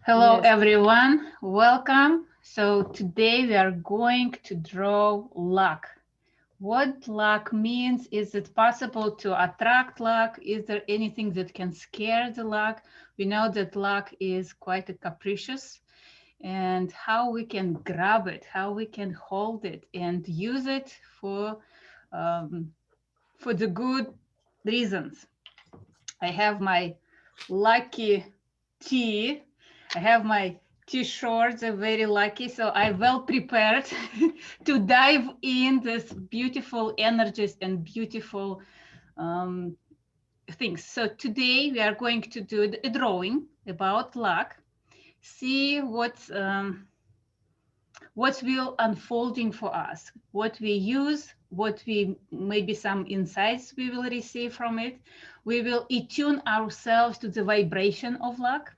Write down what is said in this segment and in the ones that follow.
Hello, Yes. everyone. Welcome. So today we are going to draw luck. What luck means? Is it possible to attract luck? Is there anything that can scare the luck? We know that luck is quite a capricious, and how we can grab it, how we can hold it and use it um, for the good reasons. I have my lucky tea. I have my t-shirts. I'm very lucky, so I'm well prepared to dive in this beautiful energies and beautiful um, things. So today we are going to do a drawing about luck. See what's will unfolding for us, what we use, what we maybe some insights we will receive from it. We will attune ourselves to the vibration of luck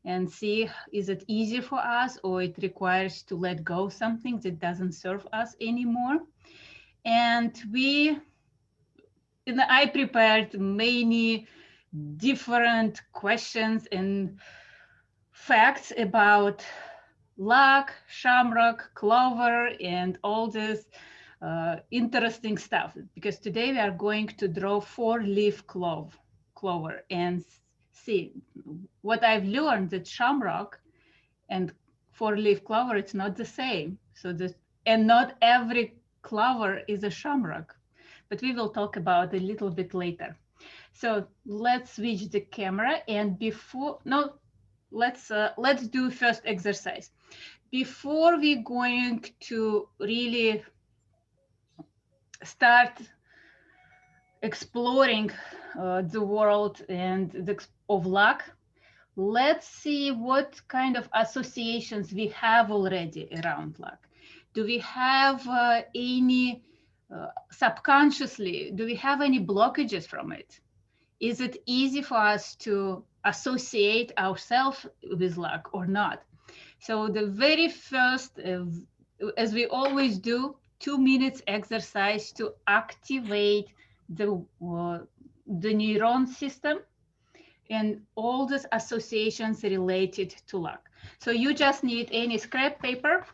and see is it easy for us or it requires to let go something that doesn't serve us anymore. And I prepared many different questions and facts about luck, shamrock, clover, and all this interesting stuff. Because today we are going to draw four-leaf clover and see what I've learned that shamrock and four-leaf clover, it's not the same. And not every clover is a shamrock, but we will talk about it a little bit later. So let's switch the camera and let's do first exercise. Before we're going to really start exploring the world of luck, let's see what kind of associations we have already around luck. Do we have any subconsciously, do we have any blockages from it? Is it easy for us to associate ourselves with luck or not? So the very first, as we always do, 2 minutes exercise to activate the neuron system and all these associations related to luck. So you just need any scrap paper,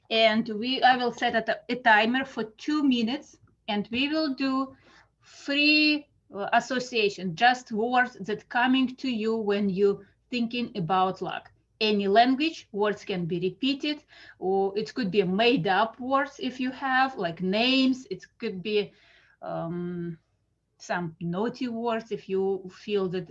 and I will set a timer for 2 minutes, and we will do free association, just words that coming to you when you thinking about luck. Any language, words can be repeated, or it could be made up words if you have, like names. It could be some naughty words if you feel that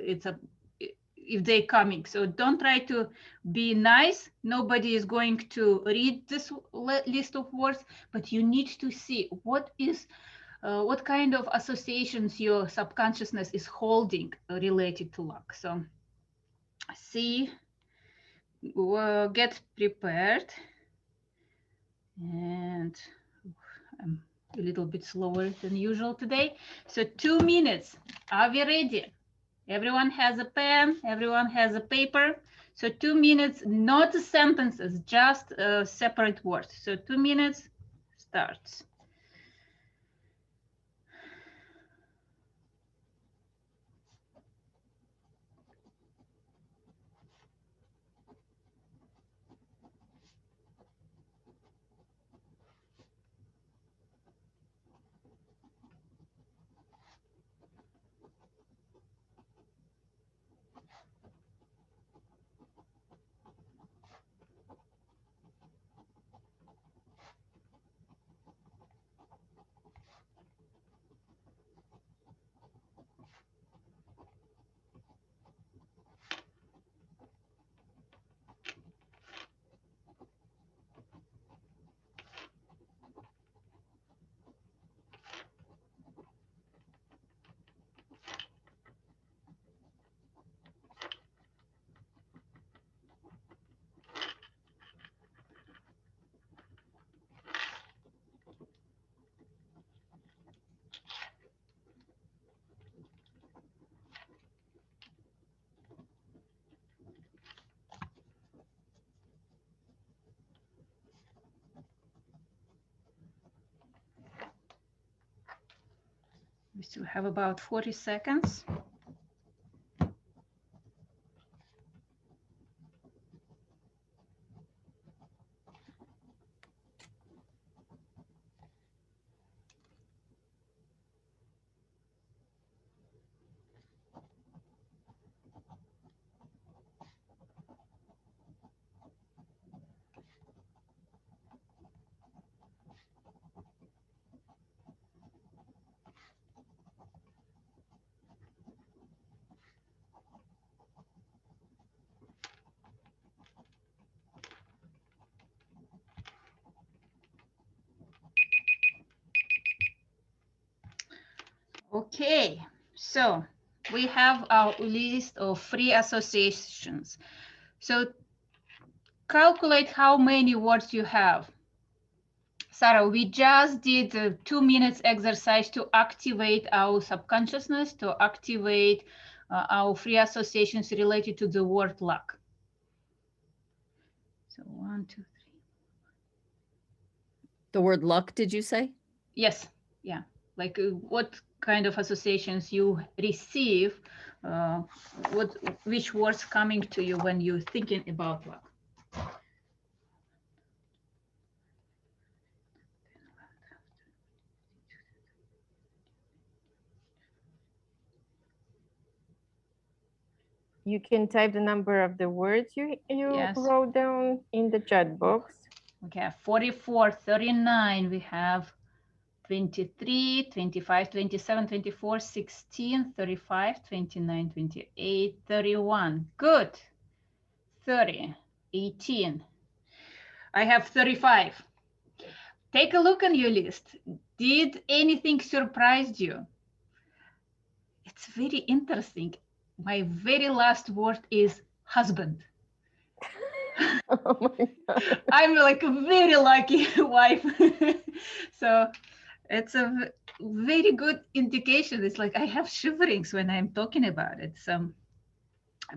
if they're coming. So don't try to be nice. Nobody is going to read this list of words, but you need to see what kind of associations your subconsciousness is holding related to luck. So see, get prepared. And I'm a little bit slower than usual today. So 2 minutes. Are we ready? Everyone has a pen, everyone has a paper. So 2 minutes, not sentences, just separate words. So 2 minutes starts. We still have about 40 seconds. Okay, so we have our list of free associations. So calculate how many words you have. Sarah, we just did a 2 minutes exercise to activate our subconsciousness, to activate our free associations related to the word luck. So 1, 2, 3. The word luck, did you say? Yes, yeah. Like what kind of associations you receive, which words coming to you when you're thinking about luck. You can type the number of the words you Yes. wrote down in the chat box. Okay, 44, 39, we have 23, 25, 27, 24, 16, 35, 29, 28, 31. Good. 30, 18. I have 35. Take a look on your list. Did anything surprise you? It's very interesting. My very last word is husband. Oh my God. I'm like a very lucky wife. So it's a very good indication. It's like I have shiverings when I'm talking about it. So,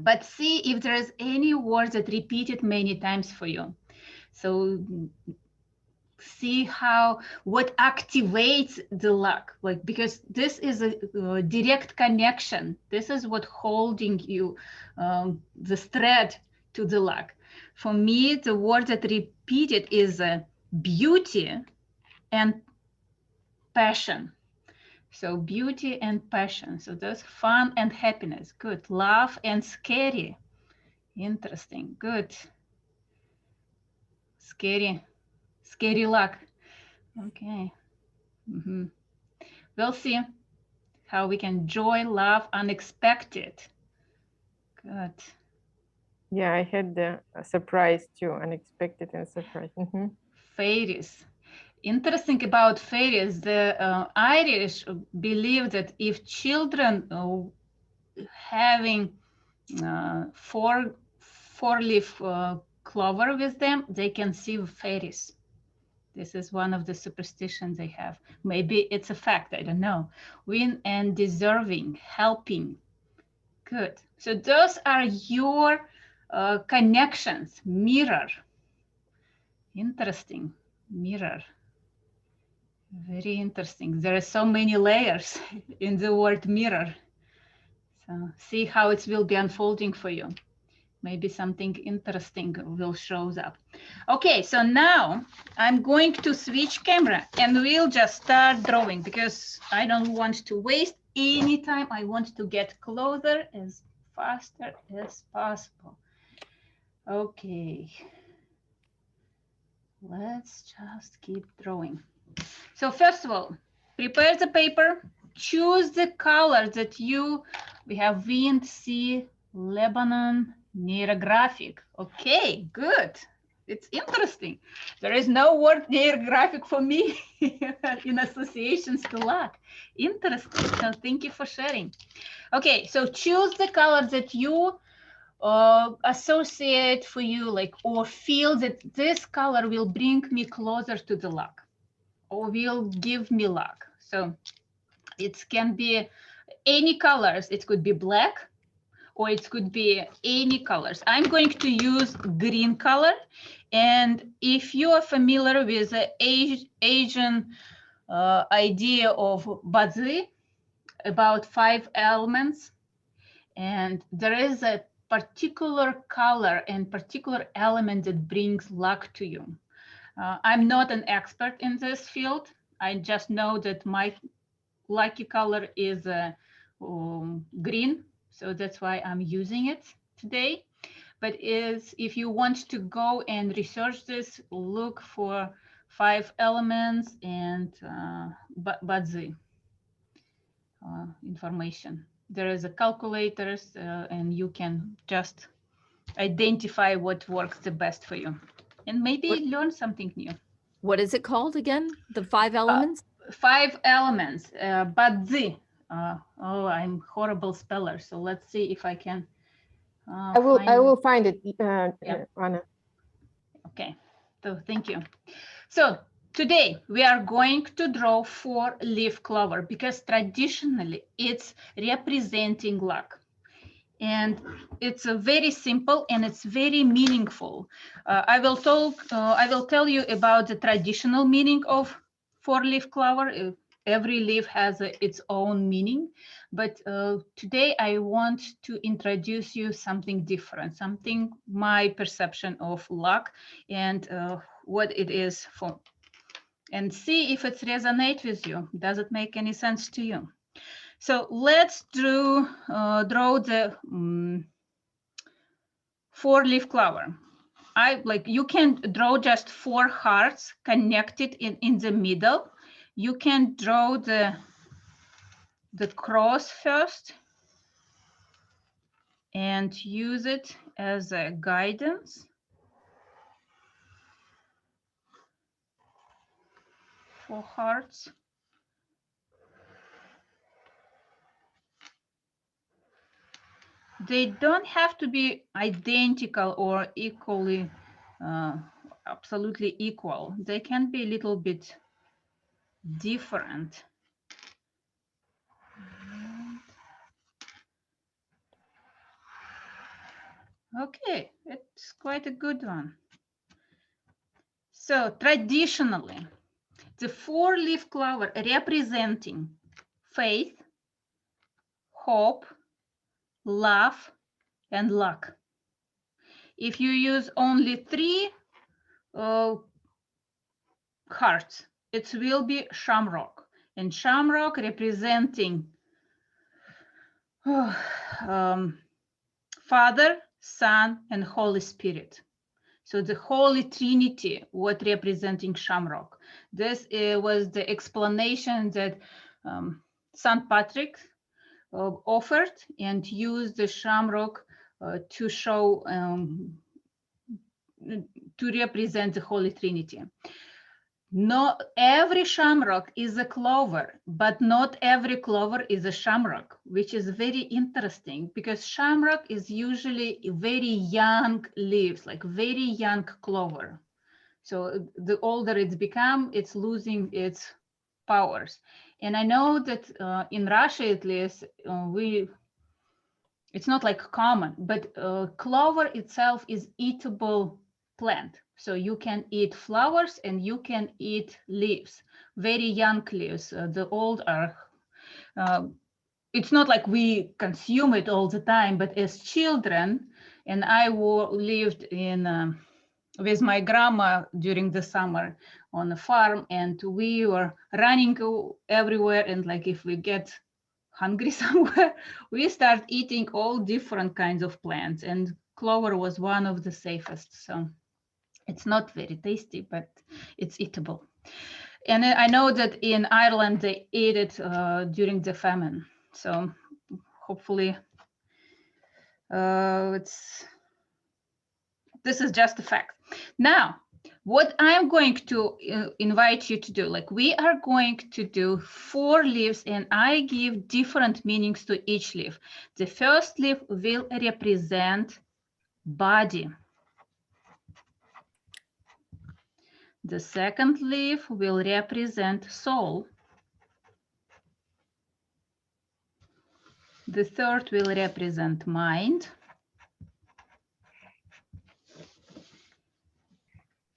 but see if there's any words that repeated many times for you. So see what activates the luck, like, because this is a direct connection. This is what holding you, the thread to the luck. For me, the word that repeated is beauty and passion. So beauty and passion. So that's fun and happiness. Good. Love and scary. Interesting. Good. Scary. Scary luck. Okay. We'll see how we can joy, love, unexpected. Good. Yeah, I had the surprise too, unexpected and surprise. Fairies. Interesting about fairies, the Irish believe that if children having four-leaf clover with them, they can see fairies. This is one of the superstitions they have. Maybe it's a fact, I don't know. Win and deserving, helping. Good. So those are your connections. Mirror. Interesting. Mirror. Very interesting. There are so many layers in the word mirror. So see how it will be unfolding for you. Maybe something interesting will show up. Okay, so now I'm going to switch camera and we'll just start drawing because I don't want to waste any time. I want to get closer as faster as possible. Okay, let's just keep drawing. So first of all, prepare the paper, choose the color that we have wind, sea, Lebanon, neurographic. Okay, good. It's interesting. There is no word neurographic for me in associations to luck. Interesting. So thank you for sharing. Okay, so choose the color that you associate for you, like, or feel that this color will bring me closer to the luck or will give me luck. So it can be any colors. It could be black or it could be any colors. I'm going to use green color. And if you are familiar with the Asian idea of Bazi, about 5 elements, and there is a particular color and particular element that brings luck to you. I'm not an expert in this field. I just know that my lucky color is green, so that's why I'm using it today. But if you want to go and research this, look for 5 elements and Bazi information. There is a calculators and you can just identify what works the best for you and maybe learn something new. What is it called again? The 5 elements? 5 elements, Bazi. Oh, I'm horrible speller. So let's see if I can. I will find it, Anna. Okay, so thank you. So today we are going to draw 4-leaf clover because traditionally it's representing luck. And it's very simple and it's very meaningful. I will tell you about the traditional meaning of 4-leaf clover. Every leaf has its own meaning, but today I want to introduce you something different, something my perception of luck and what it is for, and see if it resonates with you. Does it make any sense to you? So let's draw the 4-leaf clover. You can draw just 4 hearts connected in the middle. You can draw the cross first and use it as a guidance. 4 hearts. They don't have to be identical or equally, absolutely equal. They can be a little bit different. Okay, it's quite a good one. So traditionally, the 4-leaf clover representing faith, hope, love, and luck. If you use only 3 hearts, it will be shamrock. And shamrock representing Father, Son, and Holy Spirit. So the Holy Trinity, what representing shamrock. This was the explanation that St. Patrick offered and used the shamrock to show, to represent the Holy Trinity. Not every shamrock is a clover, but not every clover is a shamrock, which is very interesting because shamrock is usually very young leaves, like very young clover. So the older it's become, it's losing its powers. And I know that in Russia, at least, it's not like common, but clover itself is eatable plant. So you can eat flowers and you can eat leaves, very young leaves. The old are, it's not like we consume it all the time, but as children, and I lived in with my grandma during the summer on a farm, and we were running everywhere. And like if we get hungry somewhere, we start eating all different kinds of plants, and clover was one of the safest. So it's not very tasty, but it's eatable. And I know that in Ireland they ate it during the famine. So hopefully this is just a fact. Now, what I'm going to invite you to do, like we are going to do 4 leaves and I give different meanings to each leaf. The first leaf will represent body. The second leaf will represent soul. The third will represent mind.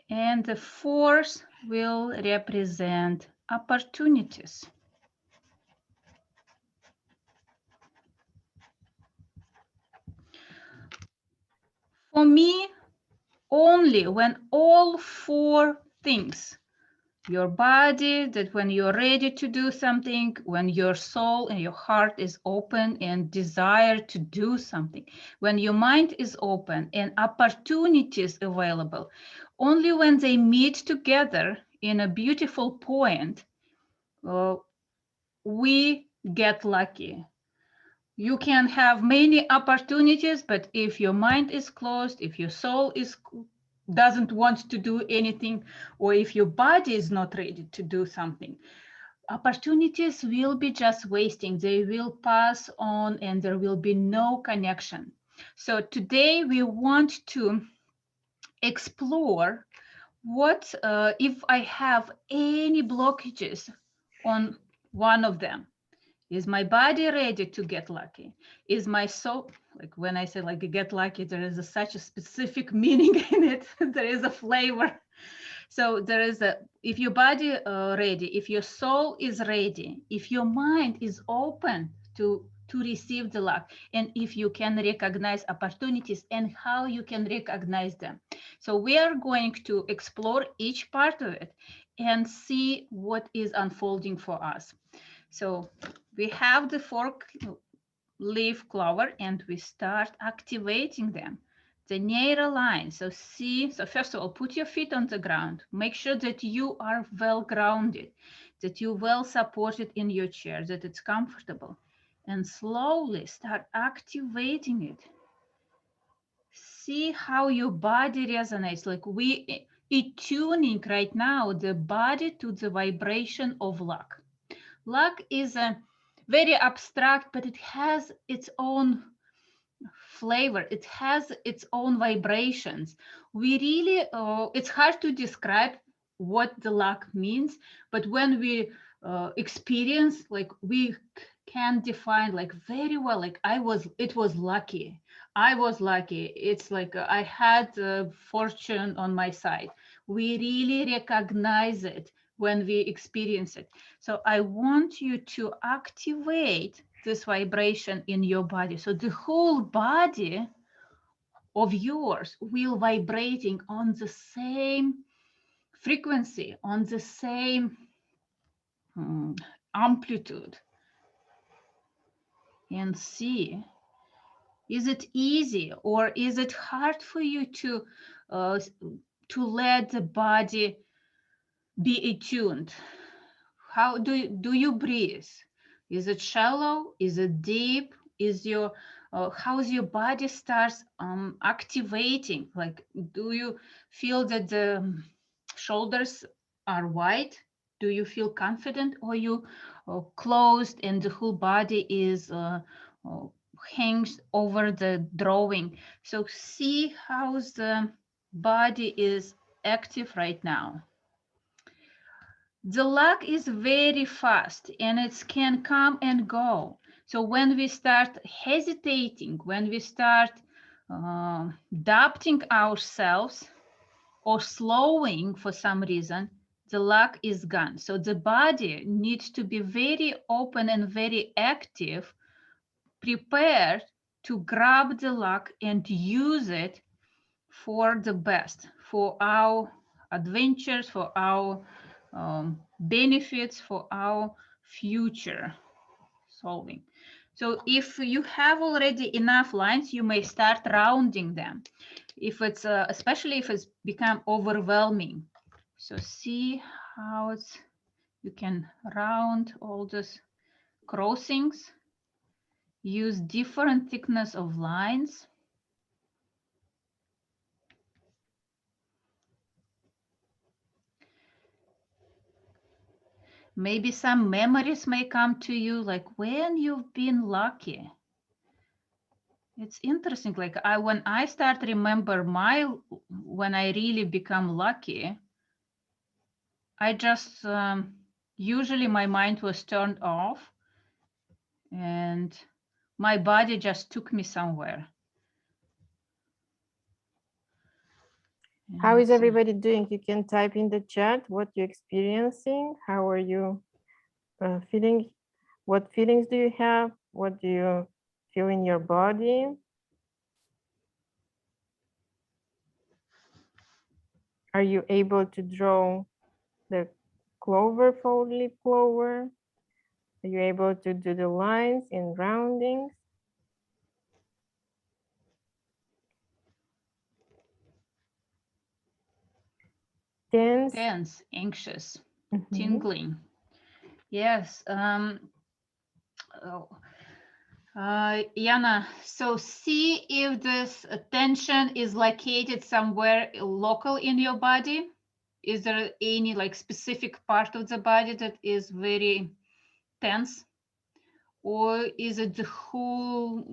And the fourth will represent opportunities. For me, only when all 4 things, your body, that when you're ready to do something, when your soul and your heart is open and desire to do something, when your mind is open and opportunities available, only when they meet together in a beautiful point, we get lucky. You can have many opportunities, but if your mind is closed, if your soul doesn't want to do anything, or if your body is not ready to do something, opportunities will be just wasting. They will pass on and there will be no connection. So today we want to explore what if I have any blockages on one of them. Is my body ready to get lucky? Is my soul, like when I say like get lucky, there is such a specific meaning in it. There is a flavor. So there is a, if your body ready, if your soul is ready, if your mind is open to receive the luck, and if you can recognize opportunities and how you can recognize them. So we are going to explore each part of it and see what is unfolding for us. So we have the 4-leaf clover and we start activating them. The neural line. So see, so first of all, put your feet on the ground. Make sure that you are well grounded, that you're well supported in your chair, that it's comfortable. And slowly start activating it. See how your body resonates. Like we are tuning right now the body to the vibration of luck. Luck is a very abstract, but it has its own flavor. It has its own vibrations. We really, it's hard to describe what the luck means, but when we experience, like we can define like very well, like it was lucky. I was lucky. It's like I had fortune on my side. We really recognize it when we experience it. So I want you to activate this vibration in your body. So the whole body of yours will vibrating on the same frequency, on the same amplitude. And see, is it easy or is it hard for you to let the body be attuned? How do you breathe? Is it shallow? Is it deep? Is your how's your body starts activating? Like, do you feel that the shoulders are wide? Do you feel confident, or you closed and the whole body is hangs over the drawing? So see how the body is active right now. The luck is very fast and it can come and go. So when we start hesitating, when we start doubting ourselves or slowing for some reason, the luck is gone. So the body needs to be very open and very active, prepared to grab the luck and use it for the best, for our adventures, for our benefits, for our future solving. So if you have already enough lines, you may start rounding them. If it's especially if it's become overwhelming. So see how you can round all these crossings. Use different thickness of lines. Maybe some memories may come to you, like when you've been lucky. It's interesting, like when I start remember when I really become lucky, I just, usually my mind was turned off and my body just took me somewhere. How is everybody doing? You can type in the chat what you're experiencing. How are you feeling? What feelings do you have? What do you feel in your body? Are you able to draw the clover, 4-leaf clover? Are you able to do the lines and roundings? Tense, anxious, tingling. Yes. Yana, so see if this tension is located somewhere local in your body. is there any like specific part of the body that is very tense? Or is it the whole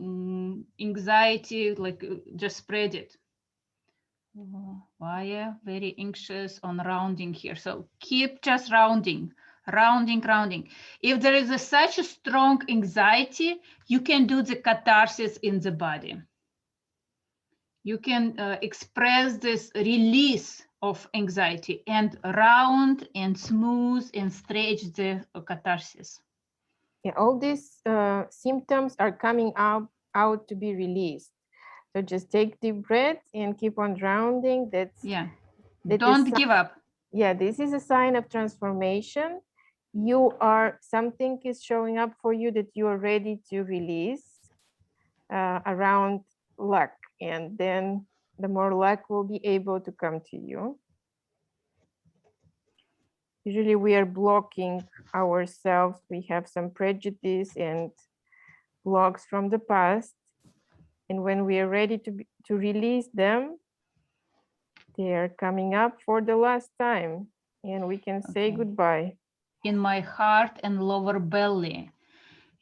anxiety, like just spread it? Why very anxious on rounding here. So keep just rounding, rounding, rounding. If there is such a strong anxiety, you can do the catharsis in the body. You can express this release of anxiety and round and smooth and stretch the catharsis. Yeah, all these symptoms are coming out to be released. So just take deep breath and keep on rounding. Don't give up. Yeah, this is a sign of transformation. Something is showing up for you that you are ready to release around luck. And then the more luck will be able to come to you. Usually we are blocking ourselves. We have some prejudice and blocks from the past. And when we are ready to release them, they are coming up for the last time. And we can say goodbye. In my heart and lower belly.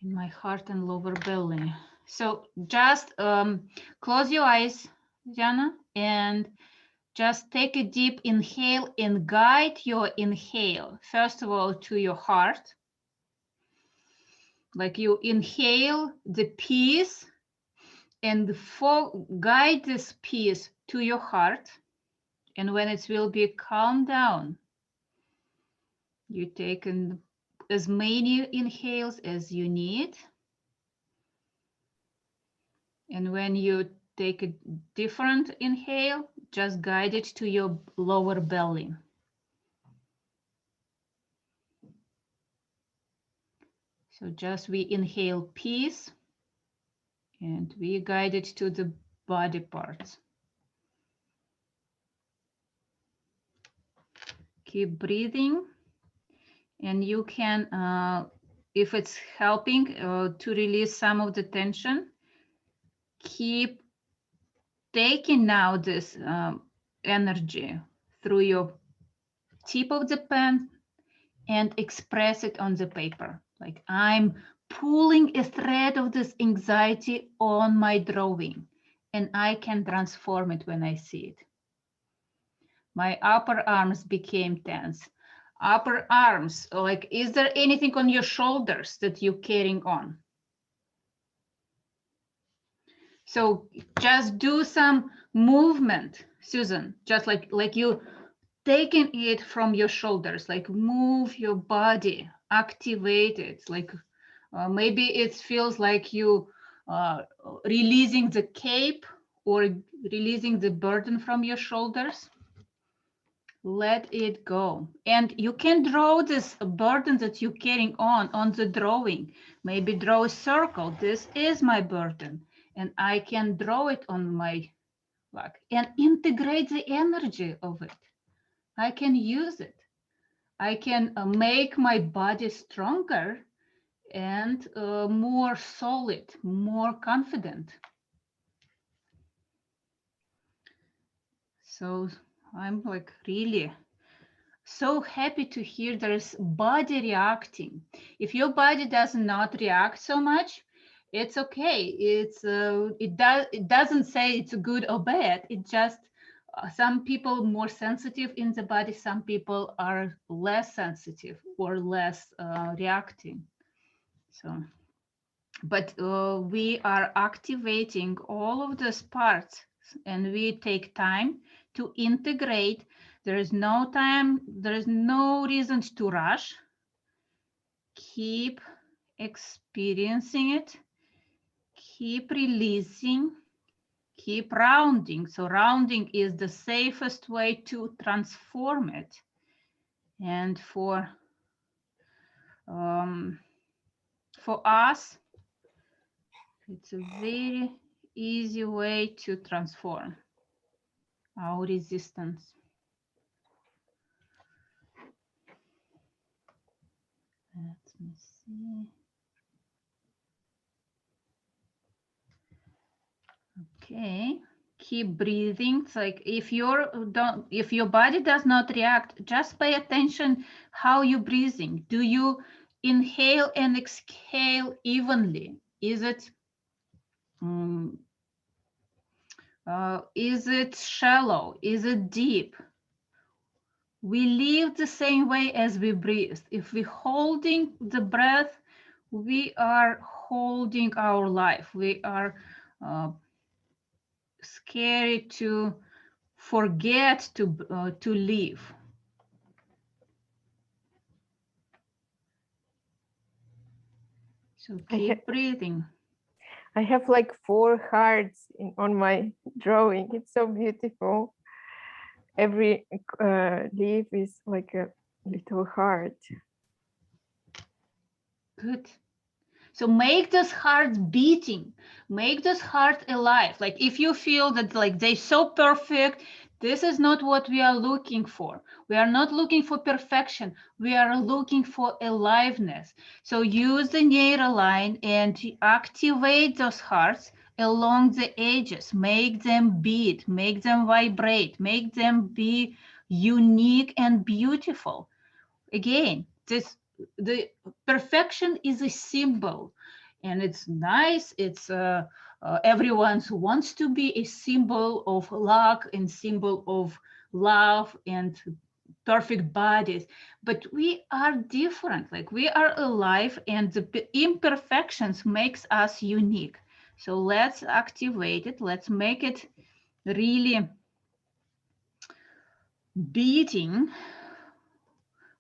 In my heart and lower belly. So just close your eyes, Jana, and just take a deep inhale and guide your inhale, first of all, to your heart. Like you inhale the peace and guide this peace to your heart. And when it will be calmed down, you take in as many inhales as you need. And when you take a different inhale, just guide it to your lower belly. So just we inhale peace and we guide it to the body parts. Keep breathing, and you can, if it's helping to release some of the tension, keep taking now this energy through your tip of the pen and express it on the paper. Like I'm pulling a thread of this anxiety on my drawing, and I can transform it when I see it. My upper arms became tense. Upper arms, like, is there anything on your shoulders that you're carrying on? So just do some movement, Susan, just like you taking it from your shoulders, like move your body, activate it. Like maybe it feels like you releasing the cape or releasing the burden from your shoulders. Let it go. And you can draw this burden that you're carrying on the drawing. Maybe draw a circle. This is my burden. And I can draw it on my back and integrate the energy of it. I can use it. I can make my body stronger and more solid, more confident. So I'm like really so happy to hear there's body reacting. If your body does not react so much, it's okay. It doesn't say it's good or bad. It just some people more sensitive in the body, some people are less sensitive or less reacting. So, but we are activating all of those parts, and we take time to integrate. There is no time, there is no reason to rush. Keep experiencing it, keep releasing, keep rounding. So rounding is the safest way to transform it. And for us, it's a very easy way to transform our resistance. Let me see. Okay, keep breathing. It's like if your body does not react, just pay attention how you're breathing. Do you inhale and exhale evenly? Is it shallow? Is it deep? We live the same way as we breathe. If we're holding the breath, we are holding our life. We are scared to forget to live. So keep breathing. I have like 4 hearts on my drawing. It's so beautiful. Every leaf is like a little heart. Good. So make those hearts beating, make those hearts alive. Like if you feel that like they're so perfect, this is not what we are looking for. We are not looking for perfection. We are looking for aliveness. So use the neural line and activate those hearts along the edges. Make them beat, make them vibrate, make them be unique and beautiful. Again, the perfection is a symbol, and it's nice. It's everyone wants to be a symbol of luck and symbol of love and perfect bodies, but we are different. Like we are alive, and the imperfections makes us unique. So let's activate it. Let's make it really beating,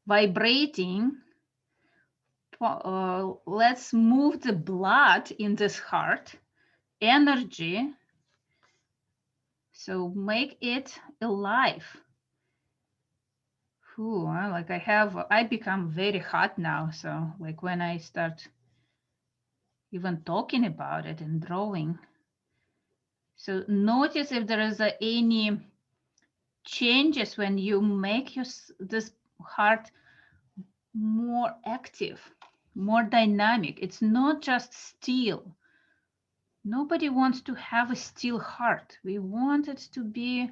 vibrating. Let's move the blood in this heart, energy. So make it alive. Ooh, like I become very hot now. So like when I start even talking about it and drawing. So notice if there is any changes when you make this heart more active, more dynamic. It's not just still. Nobody wants to have a still heart. We want it to be,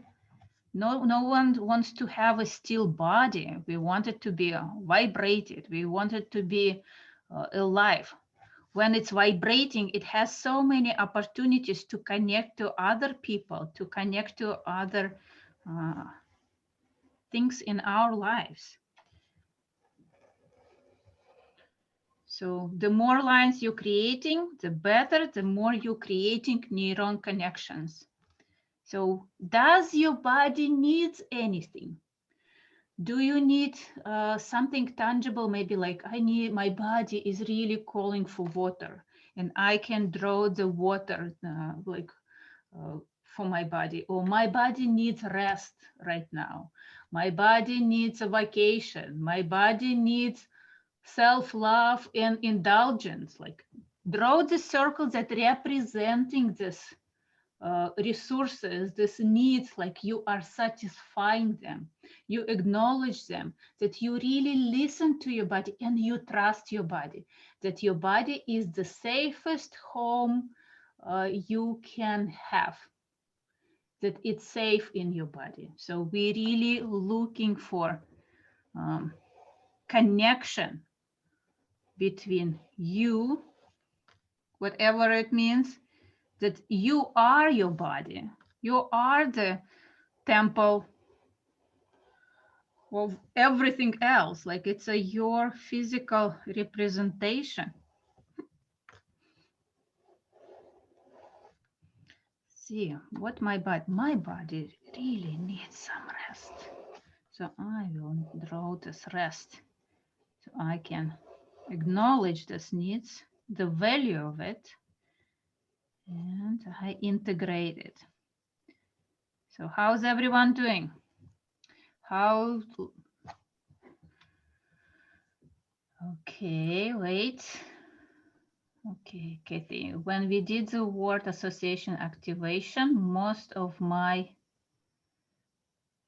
no one wants to have a still body. We want it to be vibrated. We want it to be alive. When it's vibrating, it has so many opportunities to connect to other people, to connect to other things in our lives. So the more lines you're creating, the better, the more you're creating neuron connections. So does your body need anything? Do you need something tangible? Maybe like my body is really calling for water, and I can draw the water for my body, or my body needs rest right now. My body needs a vacation. My body needs self-love and indulgence. Like draw the circles that representing this resources, these needs, like you are satisfying them, you acknowledge them, that you really listen to your body and you trust your body, that your body is the safest home you can have, that it's safe in your body. So we're really looking for connection between you, whatever it means, that you are your body. You are the temple of everything else. Like it's your physical representation. See what my body really needs some rest. So I will draw this rest so I can acknowledge this needs, the value of it, and I integrate it. So how's everyone doing? Okay, wait. Okay, Kathy, when we did the word association activation, most of my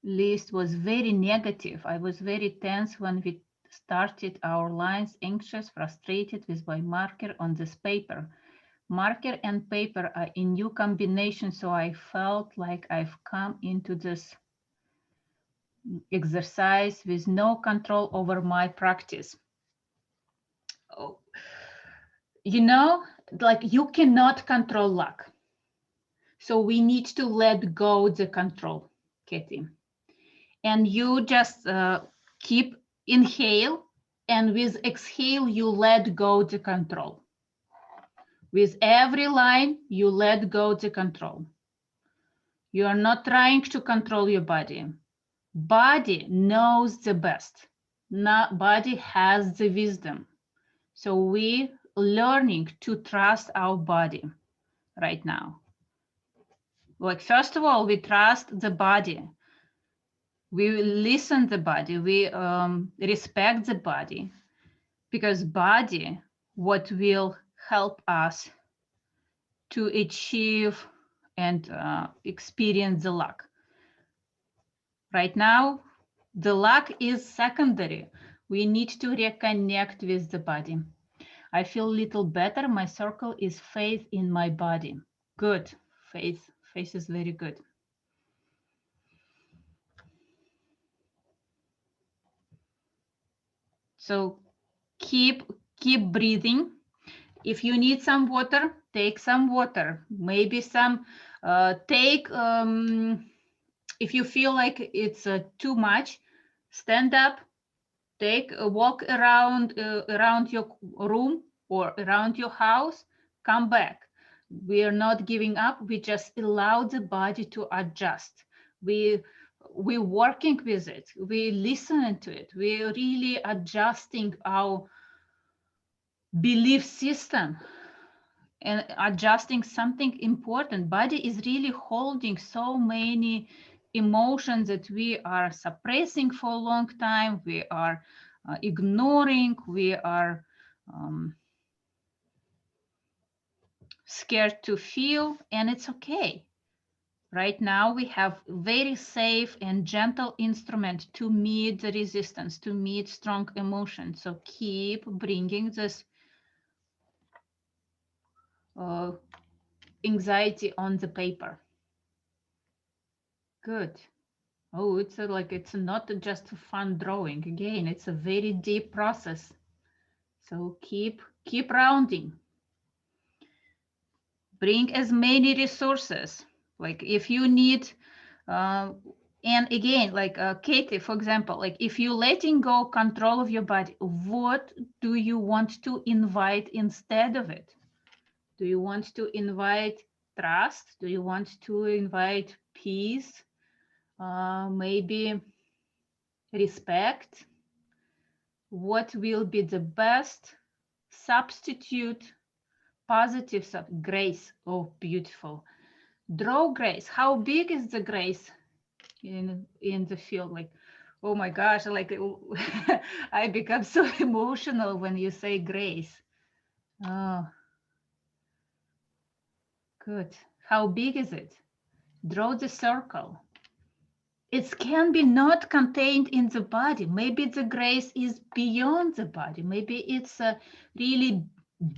list was very negative. I was very tense when we started our lines, anxious, frustrated with my marker on this paper. Marker and paper are a new combination, so I felt like I've come into this exercise with no control over my practice. Oh, you know, like you cannot control luck. So we need to let go the control, Katie. And you just keep inhale, and with exhale, you let go the control. With every line, you let go the control. You are not trying to control your body. Body knows the best. Body has the wisdom. So we learning to trust our body right now. Like, first of all, we trust the body. We listen the body. We respect the body, because body what will help us to achieve and experience the luck. Right now, the luck is secondary. We need to reconnect with the body. I feel a little better. My circle is faith in my body. Good. Faith is very good. So keep breathing. If you need some water, take some water. Maybe some if you feel like it's too much, stand up, take a walk around your room or around your house, come back. We are not giving up. We just allow the body to adjust. We're working with it. We listen to it. We're really adjusting our belief system and adjusting something important. Body is really holding so many emotions that we are suppressing for a long time. We are ignoring. We are scared to feel, and it's okay. Right now, we have very safe and gentle instrument to meet the resistance, to meet strong emotions. So keep bringing this anxiety on the paper. Good. Oh, it's it's not just a fun drawing. Again, it's a very deep process. So keep rounding. Bring as many resources. Like if you need, and again, like Katie, for example, like if you're letting go control of your body, what do you want to invite instead of it? Do you want to invite trust? Do you want to invite peace? Maybe respect? What will be the best substitute? Positive grace. Oh, beautiful. Draw grace. How big is the grace in the field? Like, oh my gosh, like I become so emotional when you say grace. Oh, good. How big is it? Draw the circle. It can be not contained in the body. Maybe the grace is beyond the body. Maybe it's really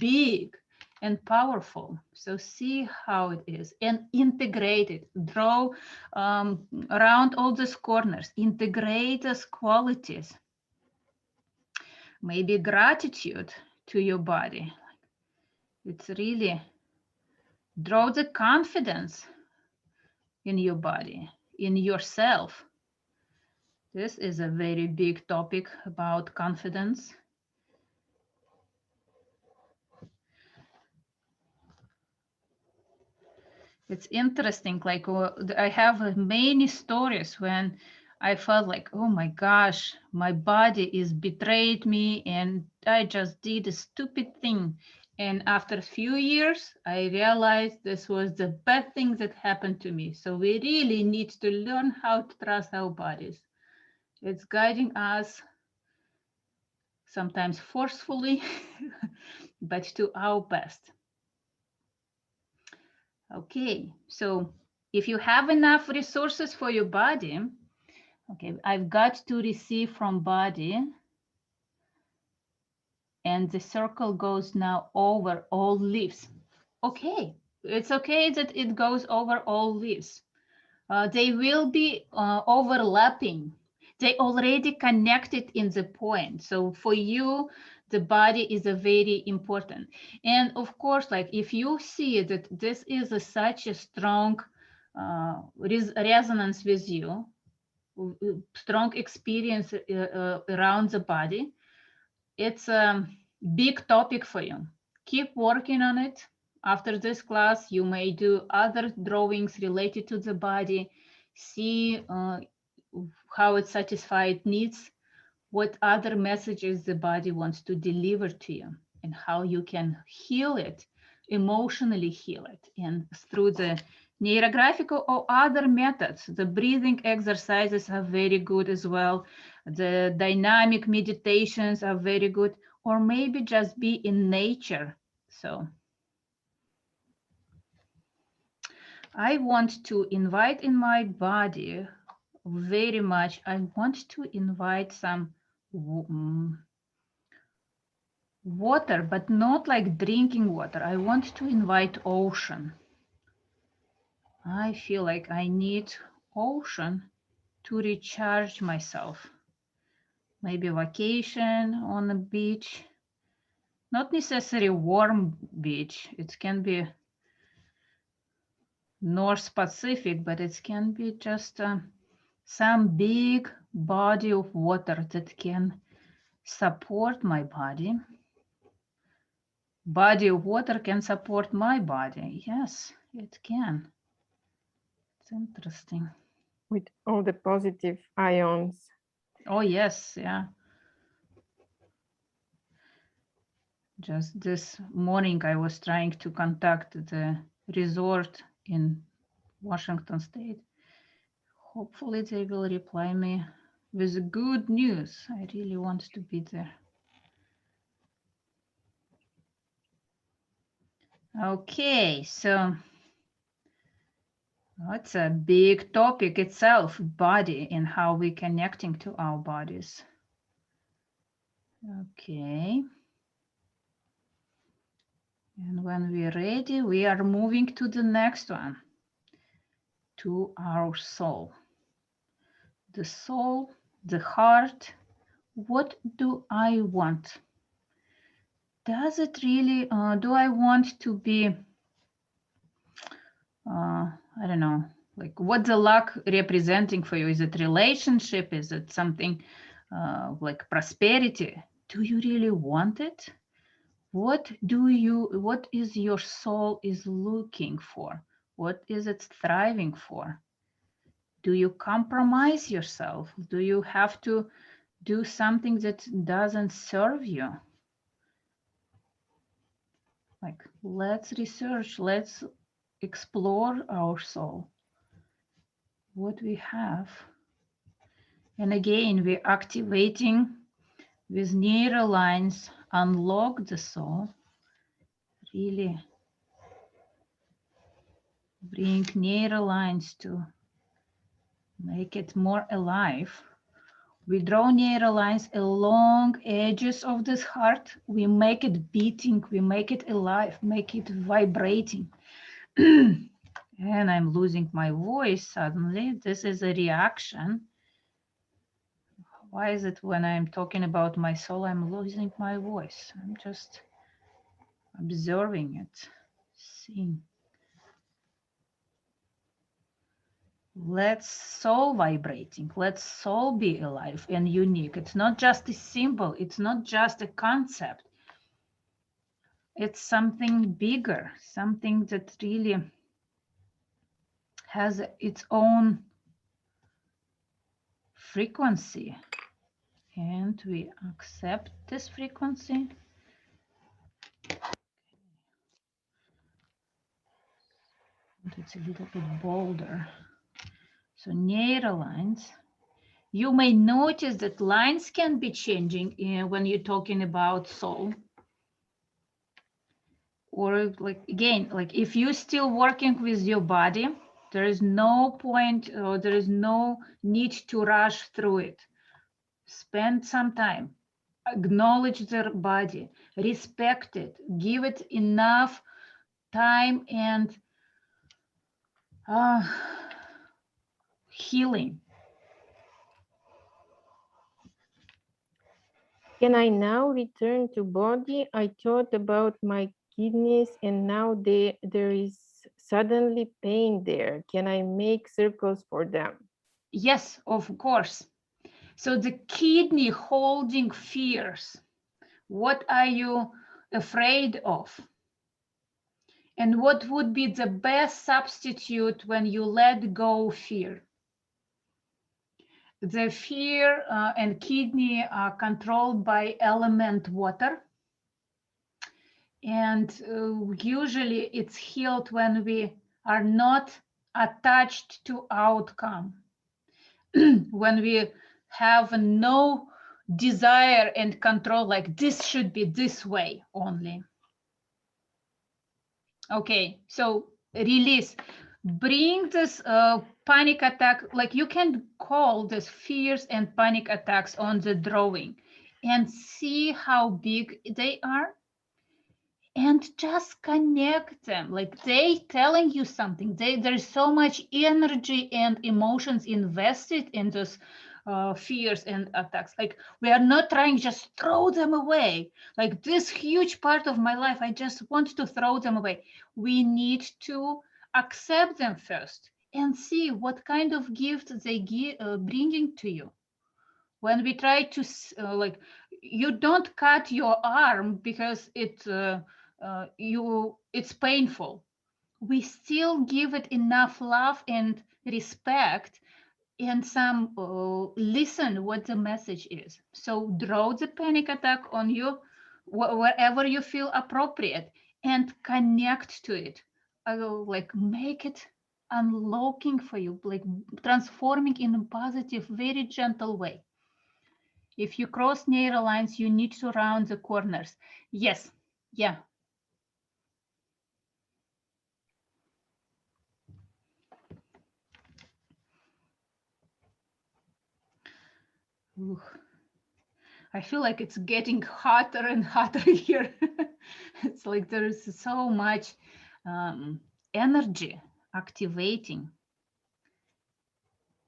big and powerful. So see how it is and integrate it. Draw around all these corners. Integrate those qualities. Maybe gratitude to your body. It's really draw the confidence in your body, in yourself. This is a very big topic about confidence. It's interesting, like I have many stories when I felt like, oh my gosh, my body is betrayed me and I just did a stupid thing. And after a few years, I realized this was the best thing that happened to me. So we really need to learn how to trust our bodies. It's guiding us sometimes forcefully, but to our best. Okay, so if you have enough resources for your body, okay, I've got to receive from body, and the circle goes now over all leaves. okay. It's okay that it goes over all this. They will be overlapping. They already connected in the point. So for you, the body is a very important. And of course, like if you see that this is such a strong resonance with you, strong experience around the body, it's a big topic for you. Keep working on it. After this class, you may do other drawings related to the body, see how it satisfies needs, what other messages the body wants to deliver to you, and how you can heal it, emotionally heal it. And through the neurographical or other methods, the breathing exercises are very good as well. The dynamic meditations are very good, or maybe just be in nature. So I want to invite in my body very much. I want to invite some water, but not like drinking water. I want to invite ocean. I feel like I need ocean to recharge myself. Maybe vacation on a beach, not necessarily warm beach. It can be North Pacific, but it can be just some big body of water that can support my body. Body of water can support my body. Yes, it can. It's interesting. With all the positive ions. Oh, yes, yeah. Just this morning, I was trying to contact the resort in Washington State. Hopefully, they will reply me with good news. I really want to be there. Okay, so it's a big topic itself, body and how we're connecting to our bodies. Okay. And when we're ready, we are moving to the next one, to our soul. The soul, the heart. What do I want? Does it really, do I want to be, I don't know, like what the luck representing for you? Is it relationship? Is it something like prosperity? Do you really want it? What is your soul is looking for? What is it striving for? Do you compromise yourself? Do you have to do something that doesn't serve you? Like, let's research, let's explore our soul, what we have. And again, we're activating with neural lines, unlock the soul, really bring neural lines to make it more alive. We draw neural lines along edges of this heart. We make it beating, we make it alive, make it vibrating. And I'm losing my voice suddenly. This is a reaction. Why is it when I'm talking about my soul, I'm losing my voice? I'm just observing it, seeing. Let's soul vibrating. Let's soul be alive and unique. It's not just a symbol. It's not just a concept. It's something bigger, something that really has its own frequency. And we accept this frequency. It's a little bit bolder. So neural lines. You may notice that lines can be changing when you're talking about soul. Or like, again, like if you're still working with your body, there is no point or there is no need to rush through it. Spend some time, acknowledge their body, respect it, give it enough time and healing. Can I now return to body? I thought about my kidneys and now there is suddenly pain there. Can I make circles for them? Yes, of course. So the kidney holding fears. What are you afraid of? And what would be the best substitute when you let go fear? The fear and kidney are controlled by element water. And usually it's healed when we are not attached to outcome. When we have no desire and control, like this should be this way only. Okay, so release. Bring this panic attack, like you can call this fears and panic attacks on the drawing and see how big they are and just connect them, like they telling you something. There's so much energy and emotions invested in those fears and attacks. Like we are not trying just throw them away, like this huge part of my life I just want to throw them away. We need to accept them first and see what kind of gift they bringing to you. When we try to like, you don't cut your arm because it's painful. We still give it enough love and respect and some listen what the message is. So draw the panic attack on you wherever you feel appropriate and connect to it. Like make it unlocking for you, like transforming in a positive, very gentle way. If you cross narrow lines, you need to round the corners. Yes, yeah. Ooh. I feel like it's getting hotter and hotter here. It's like there is so much energy activating.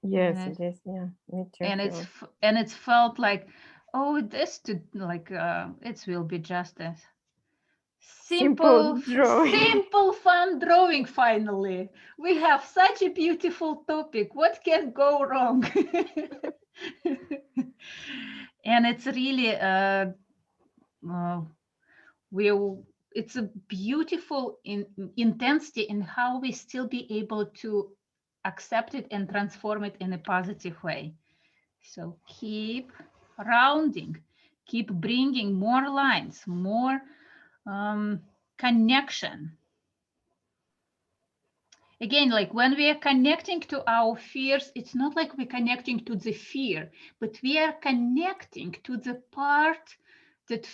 Yes, it is. Yeah, me too. And it's felt like, oh, this to like it will be just a simple fun drawing. Finally, we have such a beautiful topic. What can go wrong? And it's really it's a beautiful intensity in how we still be able to accept it and transform it in a positive way. So keep rounding, keep bringing more lines, more connection. Again, like when we are connecting to our fears, it's not like we're connecting to the fear, but we are connecting to the part that's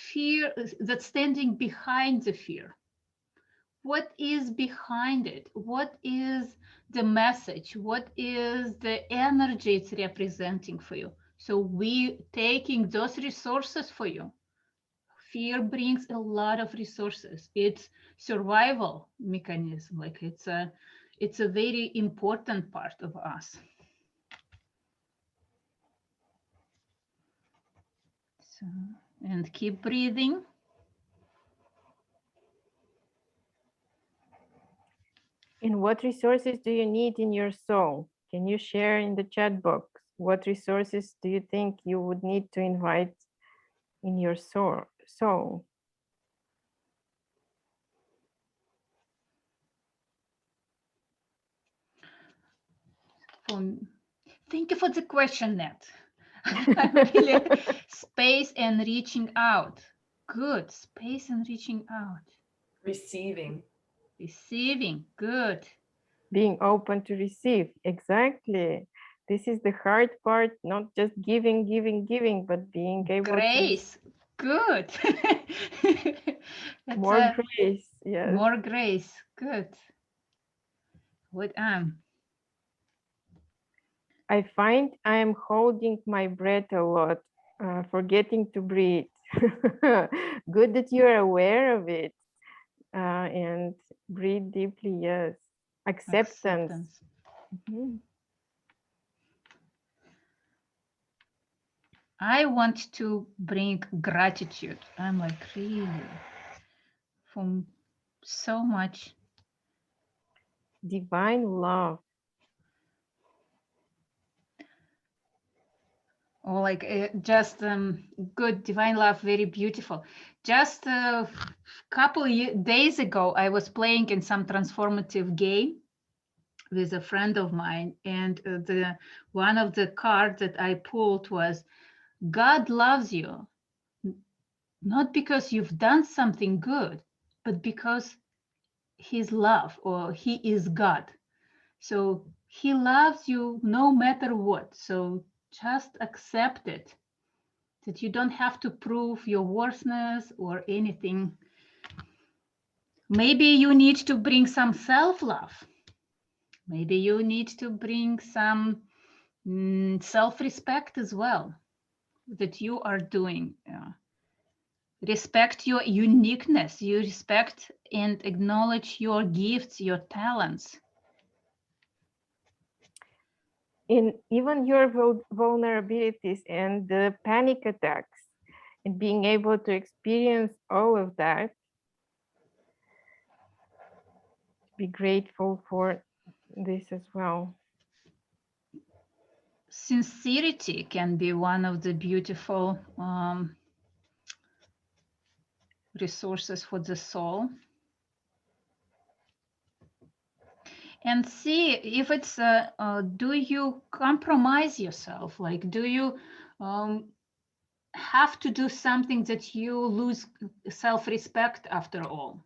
standing behind the fear. What is behind it? What is the message? What is the energy it's representing for you? So we taking those resources for you. Fear brings a lot of resources. It's survival mechanism. Like it's a very important part of us. So, and keep breathing. And what resources do you need in your soul? Can you share in the chat box? What resources do you think you would need to invite in your soul? Thank you for the question, Nat. Really, space and reaching out. Good. Space and reaching out. Receiving. Receiving. Good. Being open to receive. Exactly. This is the hard part, not just giving, but being able grace. to... Good. More grace. Yes. More grace. Good. What I find I am holding my breath a lot, forgetting to breathe. Good that you're aware of it. And Breathe deeply, yes. Acceptance. Mhm. I want to bring gratitude. I'm like really from so much. Divine love. Or like just good divine love, very beautiful. Just a couple days ago, I was playing in some transformative game with a friend of mine, and the one of the cards that I pulled was God loves you, not because you've done something good, but because He's love, or He is God. So He loves you no matter what. So just accept it, that you don't have to prove your worthiness or anything. Maybe you need to bring some self-love. Maybe you need to bring some self-respect as well, that you are doing. Respect your uniqueness. You respect and acknowledge your gifts, your talents. In even your vulnerabilities and the panic attacks, and being able to experience all of that, be grateful for this as well. Sincerity can be one of the beautiful resources for the soul. And see if it's, do you compromise yourself? Like, do you have to do something that you lose self-respect after all?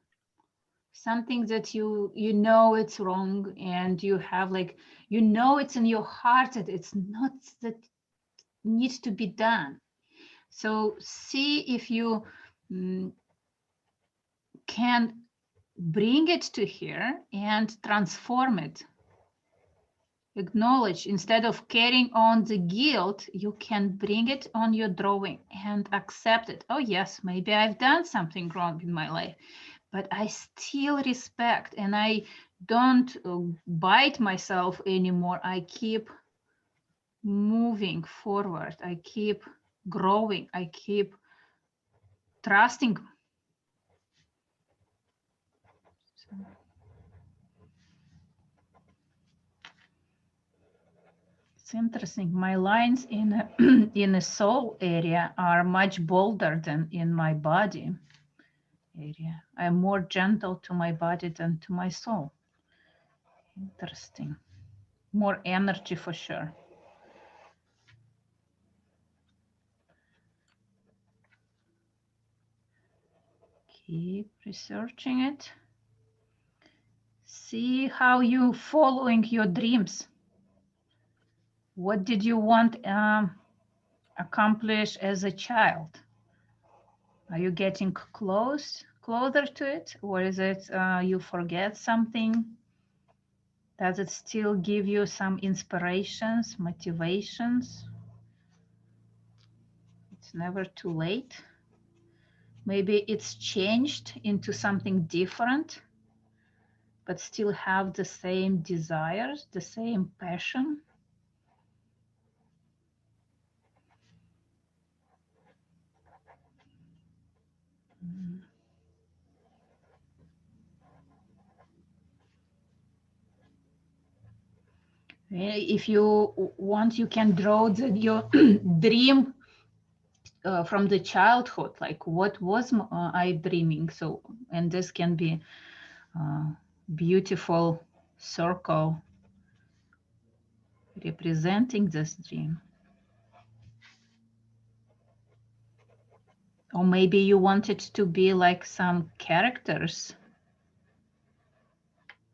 Something that you know it's wrong, and you have like, you know it's in your heart that it's not, that needs to be done. So see if you can bring it to here and transform it. Acknowledge, instead of carrying on the guilt, you can bring it on your drawing and accept it. Oh yes, maybe I've done something wrong in my life, but I still respect, and I don't bite myself anymore. I keep moving forward. I keep growing. I keep trusting. So. It's interesting. My lines in a, in the soul area are much bolder than in my body area. I'm more gentle to my body than to my soul. Interesting. More energy for sure. Keep researching it. See how you following your dreams. What did you want accomplish as a child? Are you getting closer to it, or is it you forget something? Does it still give you some inspirations, motivations? It's never too late. Maybe it's changed into something different, but still have the same desires, the same passion. If you want, you can draw your dream from the childhood, like what was I dreaming? So, and this can be a beautiful circle representing this dream. Or maybe you want it to be like some characters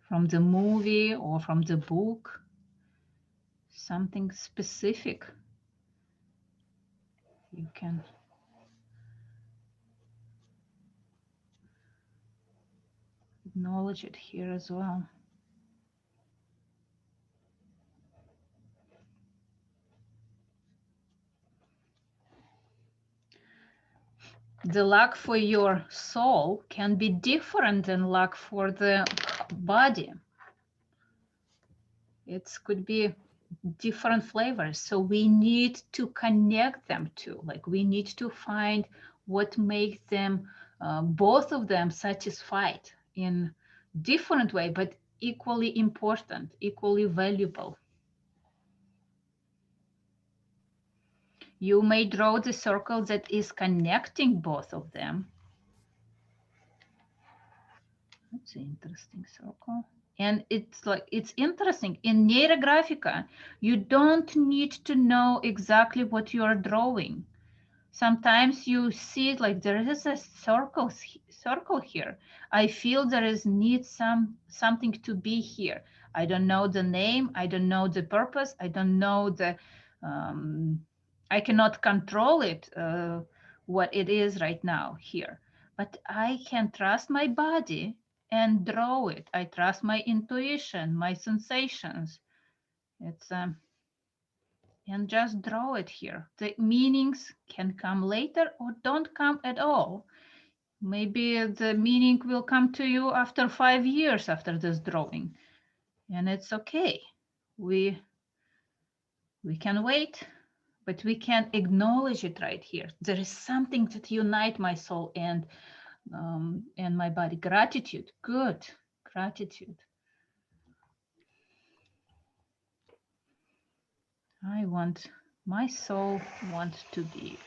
from the movie or from the book, something specific. You can acknowledge it here as well. the luck for your soul can be different than luck for the body. It could be different flavors. So we need to connect them to, like we need to find what makes them, both of them satisfied in different way, but equally important, equally valuable. You may draw the circle that is connecting both of them. That's an interesting circle. And it's like, it's interesting. In Neurographica, you don't need to know exactly what you are drawing. Sometimes you see it like there is a circle here. I feel there is something to be here. I don't know the name. I don't know the purpose. I don't know the, I cannot control it, what it is right now here. But I can trust my body and draw it. I trust my intuition, my sensations. It's and just draw it here. The meanings can come later or don't come at all. Maybe the meaning will come to you after 5 years after this drawing, and it's okay. We can wait, but we can acknowledge it right here. There is something that unites my soul and my body. Gratitude, good, gratitude. My soul wants to be,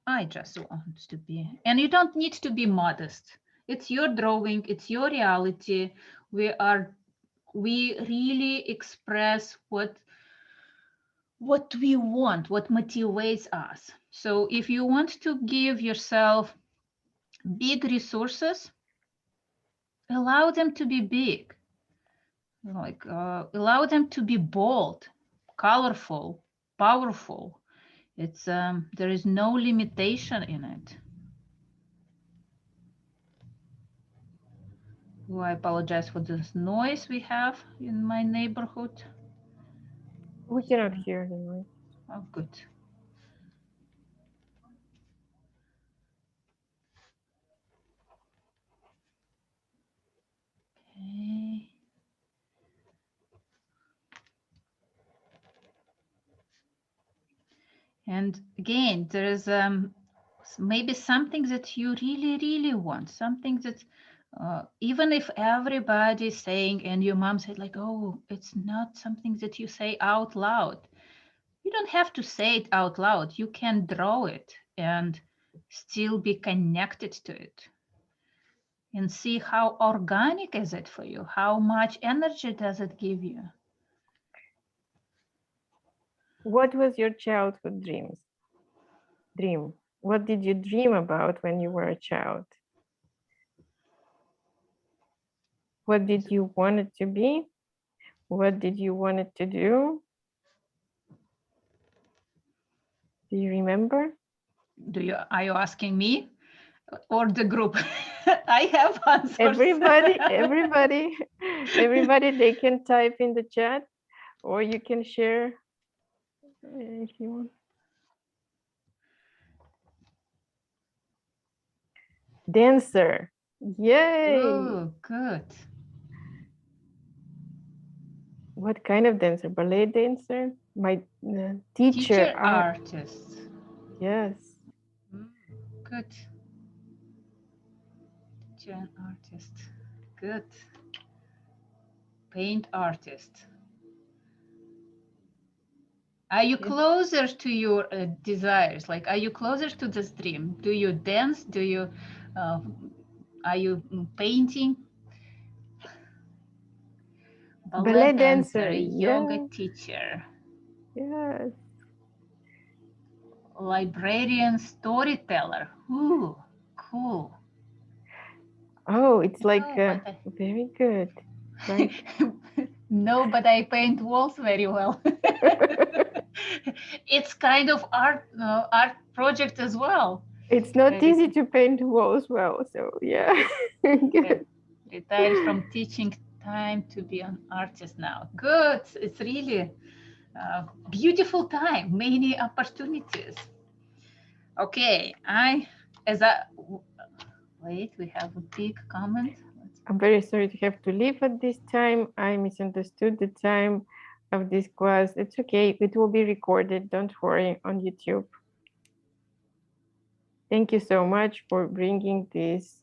I just want to be. And you don't need to be modest. It's your drawing, it's your reality. We really express what we want, what motivates us. So if you want to give yourself big resources, allow them to be big. Like allow them to be bold, colorful, powerful. It's there is no limitation in it. Oh, I apologize for this noise we have in my neighborhood. We cannot hear the noise. Oh, good. Okay. And again, there is maybe something that you really, really want, something that even if everybody's saying and your mom said like, oh, it's not something that you say out loud. You don't have to say it out loud. You can draw it and still be connected to it and see how organic is it for you? How much energy does it give you? What was your childhood dream? What did you dream about when you were a child? What did you want it to be? What did you want it to do? Do you remember? Are you asking me or the group? I have answers. Everybody, they can type in the chat or you can share if you want. Dancer. Yay. Oh, good. What kind of dancer? Ballet dancer? My teacher artist. Yes. Good. Teacher artist. Good. Paint artist. Are you closer to your desires? Like, are you closer to this dream? Do you dance? Do you, are you painting? Ballet dancer, yoga teacher. Yes. Librarian, storyteller. Ooh, cool. Oh, it's like very good. Right. No, but I paint walls very well. It's kind of art project as well. It's not easy to paint walls well, so yeah. Good. Retired from teaching, time to be an artist now. Good. It's really a beautiful time, many opportunities. Okay, wait, we have a big comment. I'm very sorry to have to leave at this time. I misunderstood the time of this class. It's okay. It will be recorded. Don't worry, on YouTube. Thank you so much for bringing this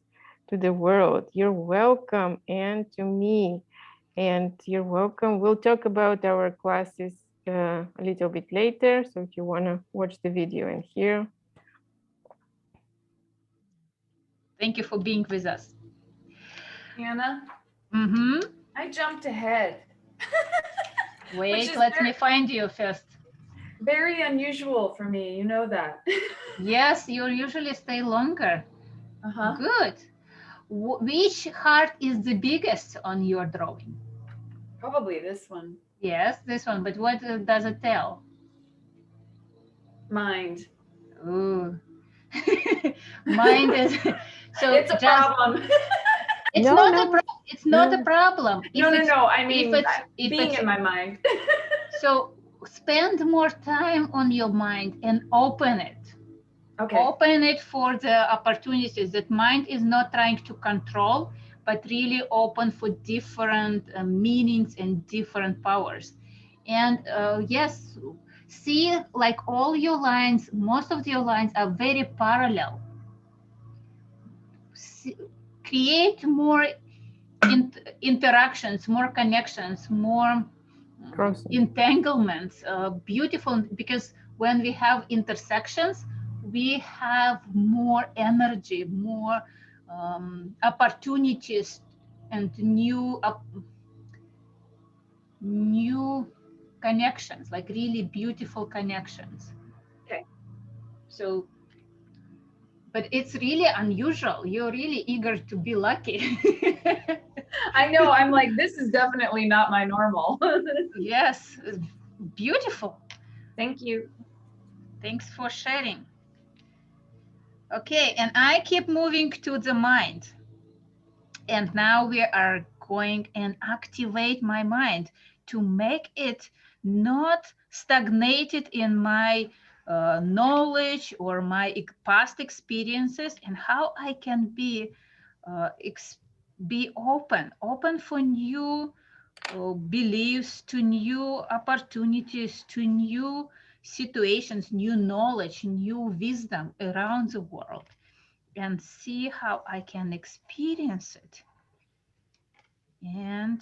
to the world. You're welcome, and to me. And you're welcome. We'll talk about our classes a little bit later. So if you want to watch the video and hear. Thank you for being with us. Anna, Mm-hmm. I jumped ahead. Wait, is let me find you first. Very unusual for me, you know that. Yes, you usually stay longer. Uh-huh. Good. Which heart is the biggest on your drawing? Probably this one. Yes, this one, but what does it tell? Mind. Ooh. Mind is so It's a problem. It's No, not no. it's not No. a problem. No. I mean, If being it's in my mind. so spend more time on your mind and open it. Okay. Open it for the opportunities that mind is not trying to control, but really open for different meanings and different powers. And yes, see, like all your lines, most of your lines are very parallel. Create more interactions, more connections, more entanglements, beautiful, because when we have intersections, we have more energy, more opportunities, and new connections, like really beautiful connections. Okay. So, but it's really unusual. You're really eager to be lucky. I know, I'm like, this is definitely not my normal. Yes, beautiful. Thank you. Thanks for sharing. Okay, and I keep moving to the mind. And now we are going and activate my mind to make it not stagnated in my knowledge or my past experiences, and how I can be open for new beliefs, to new opportunities, to new situations, new knowledge, new wisdom around the world, and see how I can experience it and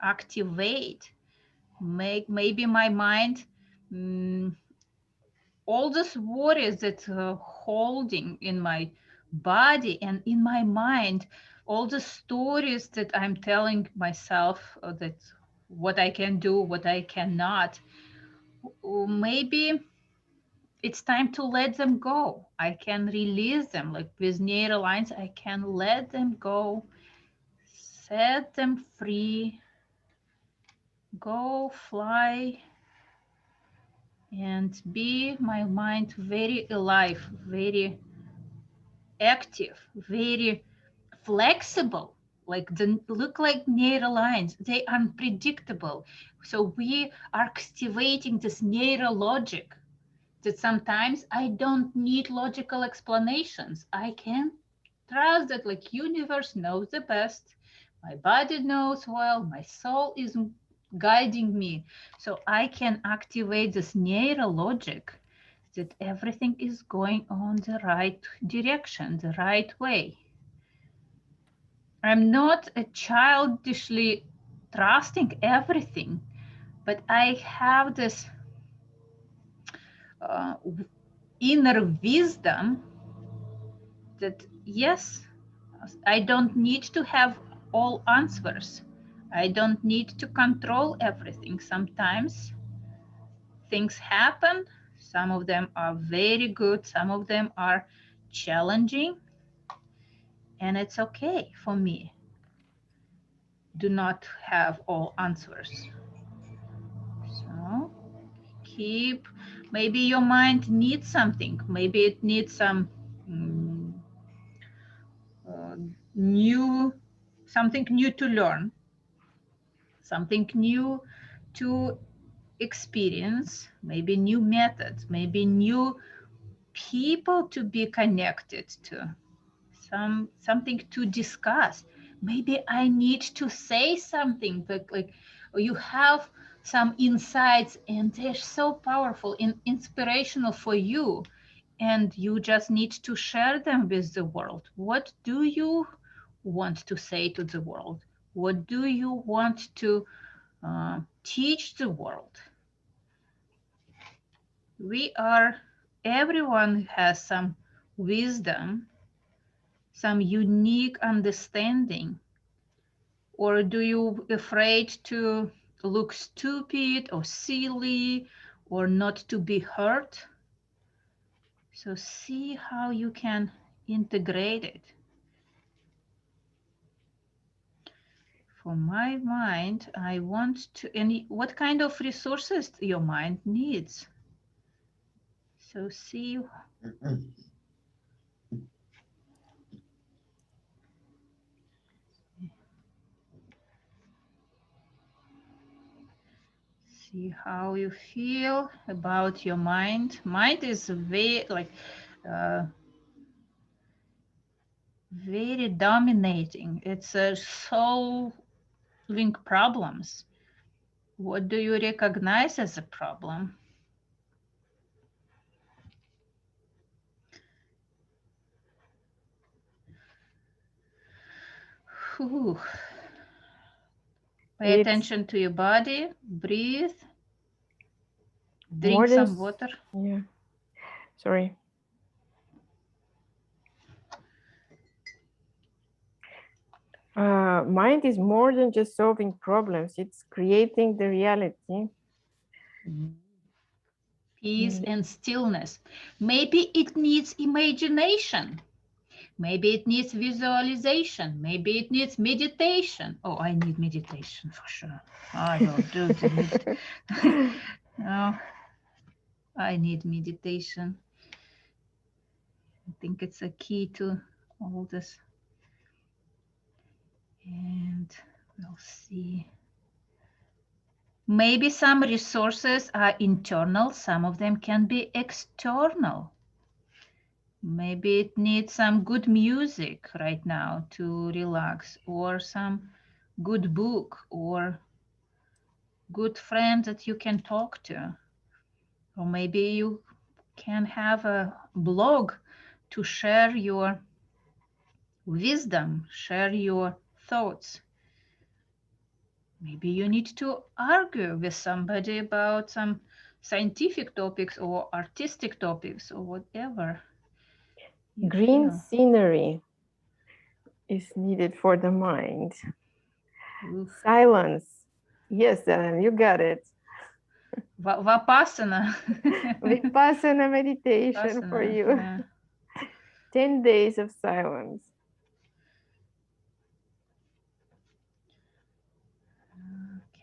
activate, make maybe my mind, all these worries that holding in my body and in my mind, all the stories that I'm telling myself, that what I can do, what I cannot, maybe it's time to let them go. I can release them, like with neural lines, I can let them go, set them free, go fly, and be my mind very alive, very active, very flexible, like look like neural lines. They are unpredictable. So we are activating this neural logic that sometimes I don't need logical explanations. I can trust that like universe knows the best. My body knows well, my soul is guiding me. So I can activate this neural logic that everything is going on the right direction, the right way. I'm not a childishly trusting everything, but I have this inner wisdom that yes, I don't need to have all answers. I don't need to control everything. Sometimes things happen. Some of them are very good. Some of them are challenging. And it's okay for me. Do not have all answers. So keep, maybe your mind needs something. Maybe it needs some something new to learn, something new to experience, maybe new methods, maybe new people to be connected to, something to discuss. Maybe I need to say something, like you have some insights and they're so powerful and inspirational for you, and you just need to share them with the world. What do you want to say to the world? What do you want to teach the world? Everyone has some wisdom, some unique understanding. Or do you afraid to look stupid or silly or not to be hurt? So see how you can integrate it. For my mind, I want to, and what kind of resources your mind needs. So see. See how you feel about your mind. Mind is very very dominating. It's solving problems. What do you recognize as a problem? Whew. Pay attention to your body, breathe, drink some water. Yeah, sorry. Mind is more than just solving problems. It's creating the reality. Peace and stillness. Maybe it needs imagination. Maybe it needs visualization. Maybe it needs meditation. Oh, I need meditation for sure. I will do the meditation. No, I need meditation. I think it's a key to all this. And we'll see. Maybe some resources are internal. Some of them can be external. Maybe it needs some good music right now to relax, or some good book, or good friend that you can talk to. Or maybe you can have a blog to share your wisdom, share your thoughts. Maybe you need to argue with somebody about some scientific topics or artistic topics or whatever. Green scenery is needed for the mind. Oof. Silence. Yes, Ellen, you got it. Vipassana. Vipassana meditation Vipassana, for you. yeah. 10 days of silence.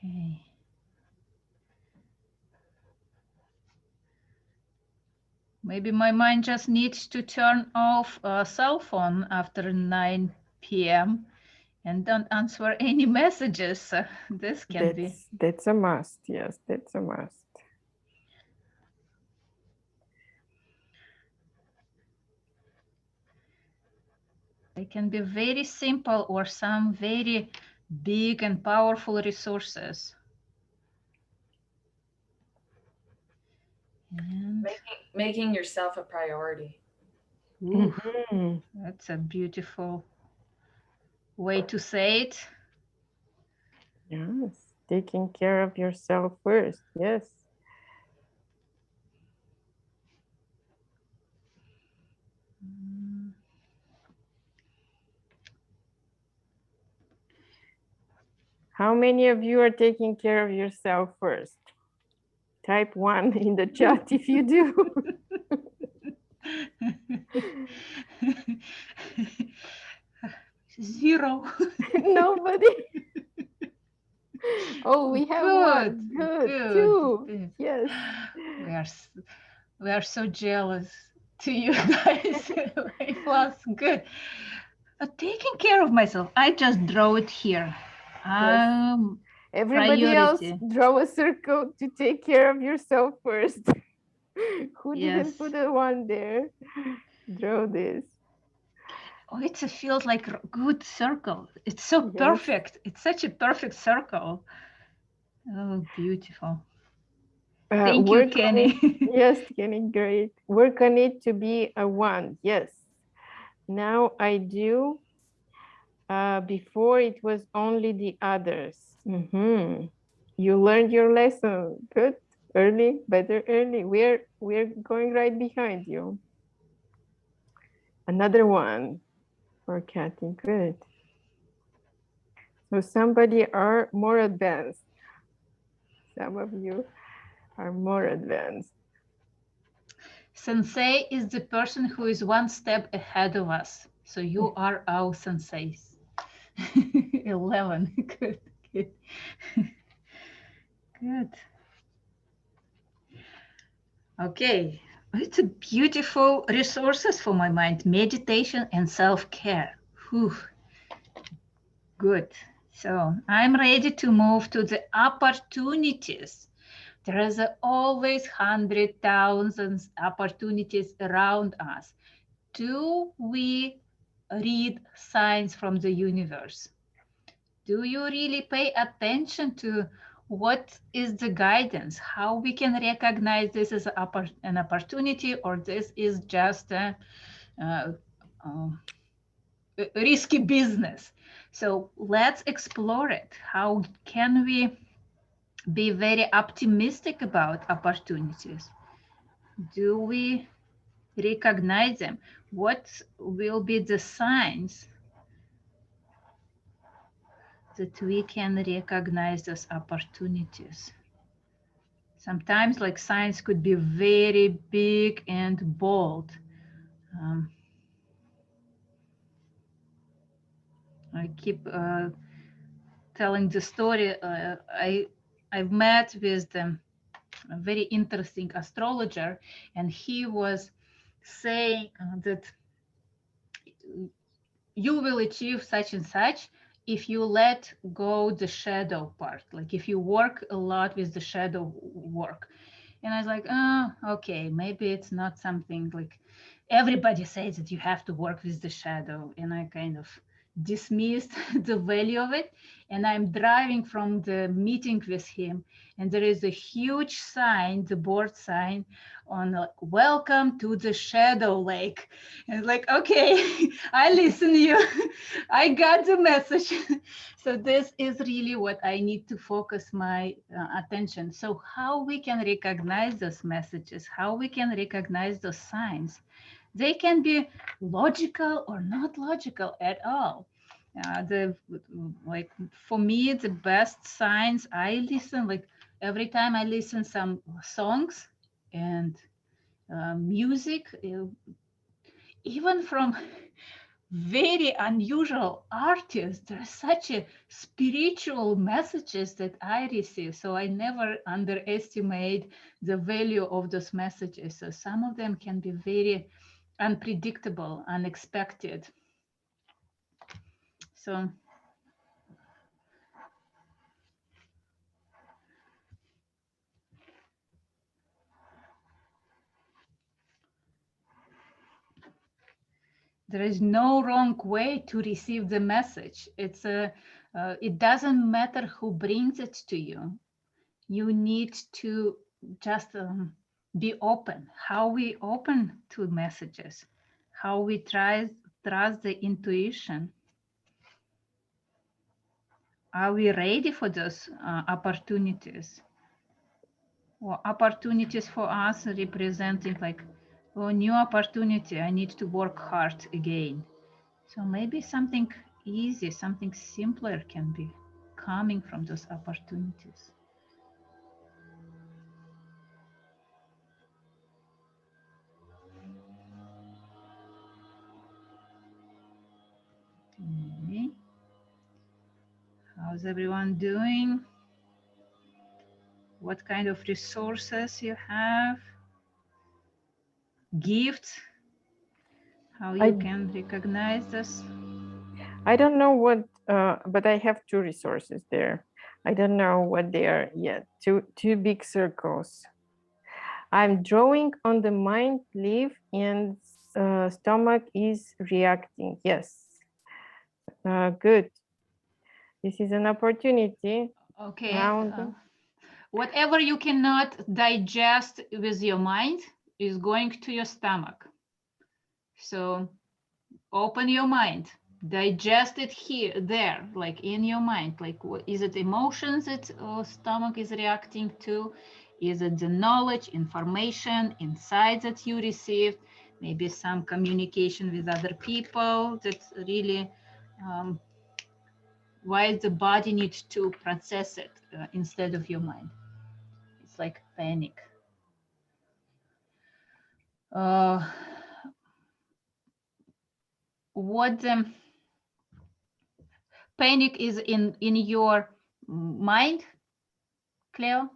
Okay. Maybe my mind just needs to turn off a cell phone after 9 p.m. and don't answer any messages. This can be. That's a must. Yes, that's a must. They can be very simple or some very big and powerful resources. And making yourself a priority. ooh, that's a beautiful way to say it. Yes, taking care of yourself first. Yes. How many of you are taking care of yourself first? Type 1 in the chat if you do. Zero. Nobody. Oh, we have one. Good. Two. Good. Yes. We are so jealous to you guys. Plus, good. Taking care of myself. I just draw it here. Everybody priority. else, draw a circle to take care of yourself first. Who Yes. didn't put a one there? Draw this. Oh, it feels like a good circle. It's so Yes. perfect. It's such a perfect circle. Oh, beautiful. Thank you, Work on Kenny. it. Yes, Kenny, great. Work on it to be a one. Yes. Now I do. Before it was only the others. You learned your lesson. Good. Early, better early. We're going right behind you. Another one for Kathy. Good. So somebody are more advanced. Some of you are more advanced. Sensei is the person who is one step ahead of us. So you are our senseis. 11. Good, good. Good. Okay. It's a beautiful resources for my mind. Meditation and self-care. Good. So I'm ready to move to the opportunities. There is always 100,000 opportunities around us. Do we read signs from the universe? Do you really pay attention to what is the guidance? How we can recognize this as an opportunity, or this is just a risky business? So let's explore it. How can we be very optimistic about opportunities? Do we recognize them? What will be the signs that we can recognize those opportunities? Sometimes like signs could be very big and bold. I keep telling the story. I've met with a very interesting astrologer, and he was saying that you will achieve such and such if you let go the shadow part, like if you work a lot with the shadow work. And I was like, oh, okay, maybe it's not something like everybody says that you have to work with the shadow. And I kind of dismissed the value of it. And I'm driving from the meeting with him, and there is a huge sign, the board sign on welcome to the shadow lake. And like, okay, I listen to you. I got the message. So this is really what I need to focus my attention. So how we can recognize those messages, how we can recognize those signs. They can be logical or not logical at all. Like for me, the best signs I listen, like every time I listen some songs and music, even from very unusual artists, there's such a spiritual messages that I receive. So I never underestimate the value of those messages. So some of them can be very unpredictable, unexpected. So there is no wrong way to receive the message. It doesn't matter who brings it to you. You need to just be open. How we open to messages, how we trust the intuition. Are we ready for those opportunities? Or opportunities for us representing like, oh, new opportunity, I need to work hard again. So maybe something easy, something simpler can be coming from those opportunities. Okay. How's everyone doing? What kind of resources you have? Gifts? How you can recognize this? I don't know what, but I have two resources there. I don't know what they are yet. Two big circles. I'm drawing on the mind leaf and stomach is reacting. Yes. Good. This is an opportunity. Okay. Round. Whatever you cannot digest with your mind is going to your stomach. So open your mind, digest it here, there, like in your mind. Like, what is it? Emotions that stomach is reacting to? Is it the knowledge, information, insights that you received? Maybe some communication with other people that really why the body needs to process it instead of your mind. It's like panic. What panic is in your mind, Cleo?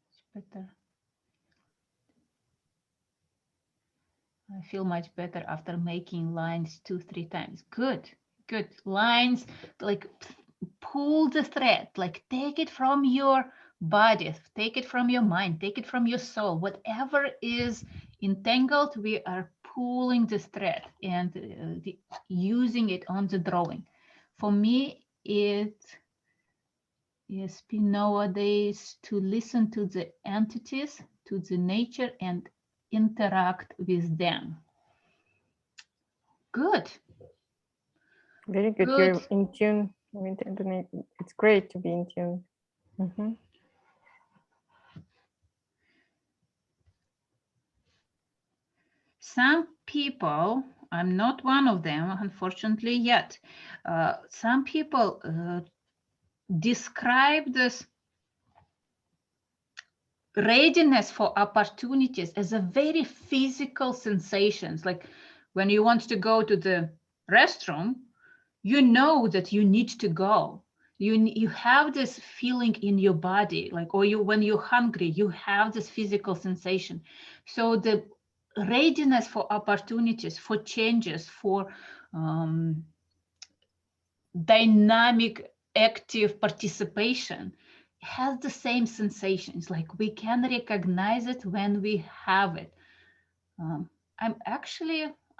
It's better. I feel much better after making lines 2-3 times. Good, good. Lines, like pull the thread, like take it from your body, take it from your mind, take it from your soul. Whatever is entangled, we are pulling this thread and using it on the drawing. For me, it is nowadays to listen to the entities, to the nature, and interact with them. Good. Very good. Good. You're in tune with the internet. It's great to be in tune. Some people, I'm not one of them, unfortunately, yet. Some people describe this readiness for opportunities as a very physical sensations. Like when you want to go to the restroom, you know that you need to go. You have this feeling in your body, like, or when you're hungry, you have this physical sensation. So the readiness for opportunities, for changes, for dynamic, active participation has the same sensations. Like we can recognize it when we have it.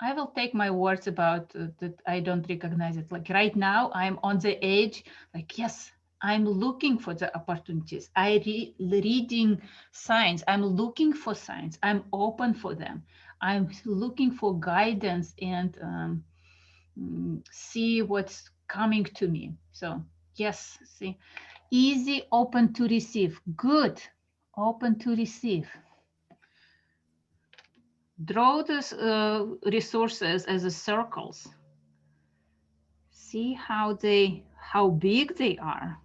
I will take my words about that I don't recognize it. Like right now, I'm on the edge. Like, yes, I'm looking for the opportunities. Reading signs. I'm looking for signs. I'm open for them. I'm looking for guidance and see what's coming to me. So yes, see, easy, open to receive. Good, open to receive. Draw these resources as a circles. See how big they are.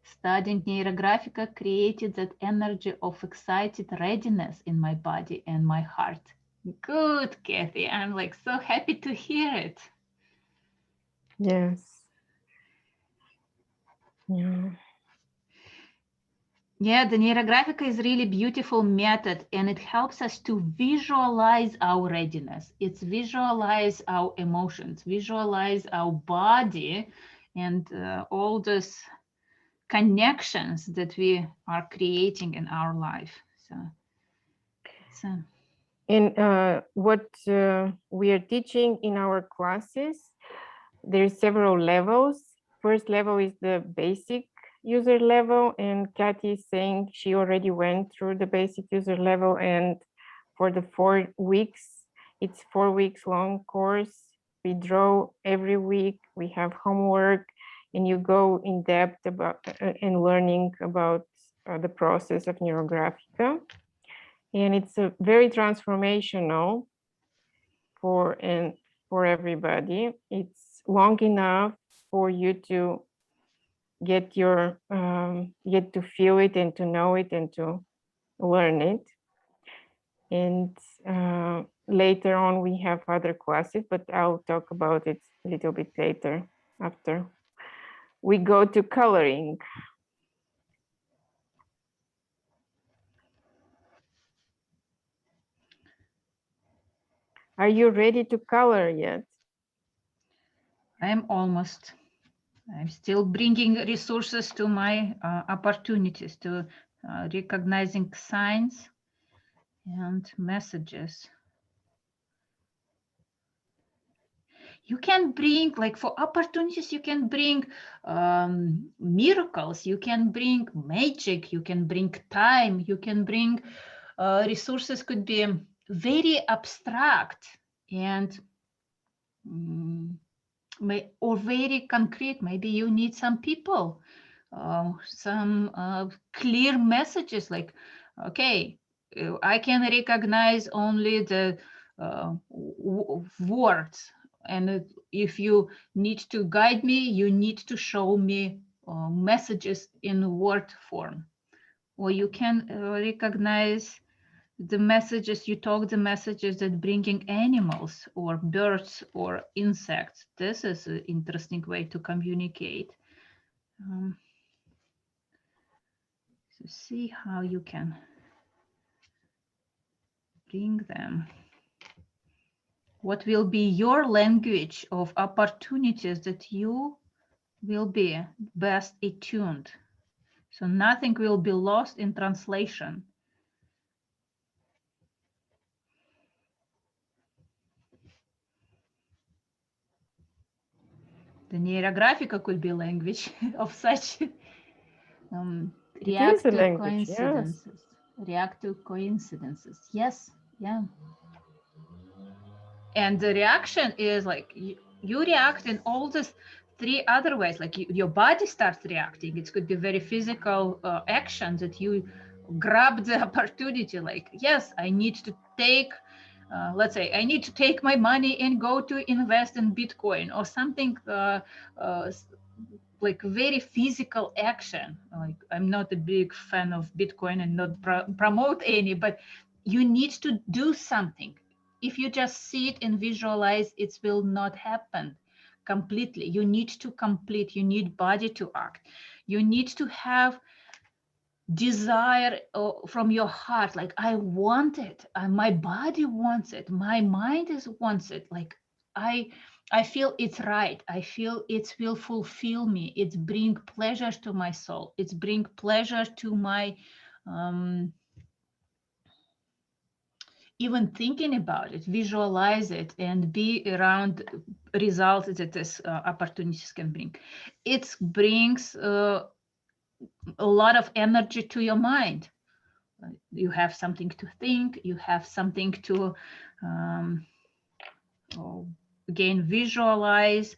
Studying Neurographica created that energy of excited readiness in my body and my heart. Good, Kathy. I'm like so happy to hear it. Yes. Yeah. Yeah, the Neurographica is really beautiful method and it helps us to visualize our readiness. It's visualize our emotions, visualize our body and all those connections that we are creating in our life. So And what we are teaching in our classes, there's several levels. First level is the basic user level, and Kathy is saying she already went through the basic user level, and for the 4 weeks, it's 4 weeks long course. We draw every week, we have homework, and you go in depth about and learning about the process of Neurographica. And it's a very transformational for everybody. It's long enough for you to get to feel it and to know it and to learn it. And later on we have other classes, but I'll talk about it a little bit later after we go to coloring. Are you ready to color yet? I'm almost. I'm still bringing resources to my opportunities, to recognizing signs and messages. You can bring, like for opportunities, you can bring miracles, you can bring magic, you can bring time, you can bring resources could be very abstract and or very concrete. Maybe you need some people, some clear messages like, okay, I can recognize only the words. And if you need to guide me, you need to show me messages in word form. Or you can recognize the messages, you talk the messages that bringing animals or birds or insects. This is an interesting way to communicate. So see how you can bring them. What will be your language of opportunities that you will be best attuned? So nothing will be lost in translation. The Neurographica could be language of such react to language, coincidences. yes. React to coincidences. Yes, yeah. And the reaction is like you react in all these three other ways. Like your body starts reacting. It could be very physical action that you grab the opportunity. Like, yes, I need to take. Let's say I need to take my money and go to invest in Bitcoin or something like very physical action. Like I'm not a big fan of Bitcoin and not promote any, but you need to do something. If you just see it and visualize, it will not happen completely. You need to complete, you need body to act. You need to have desire from your heart, like I want it, my body wants it, my mind wants it, like I feel it's right, I feel it will fulfill me, it's bring pleasure to my soul, it's bring pleasure to my even thinking about it, visualize it, and be around results that this opportunities can bring. It brings a lot of energy to your mind. You have something to think, you have something to again visualize,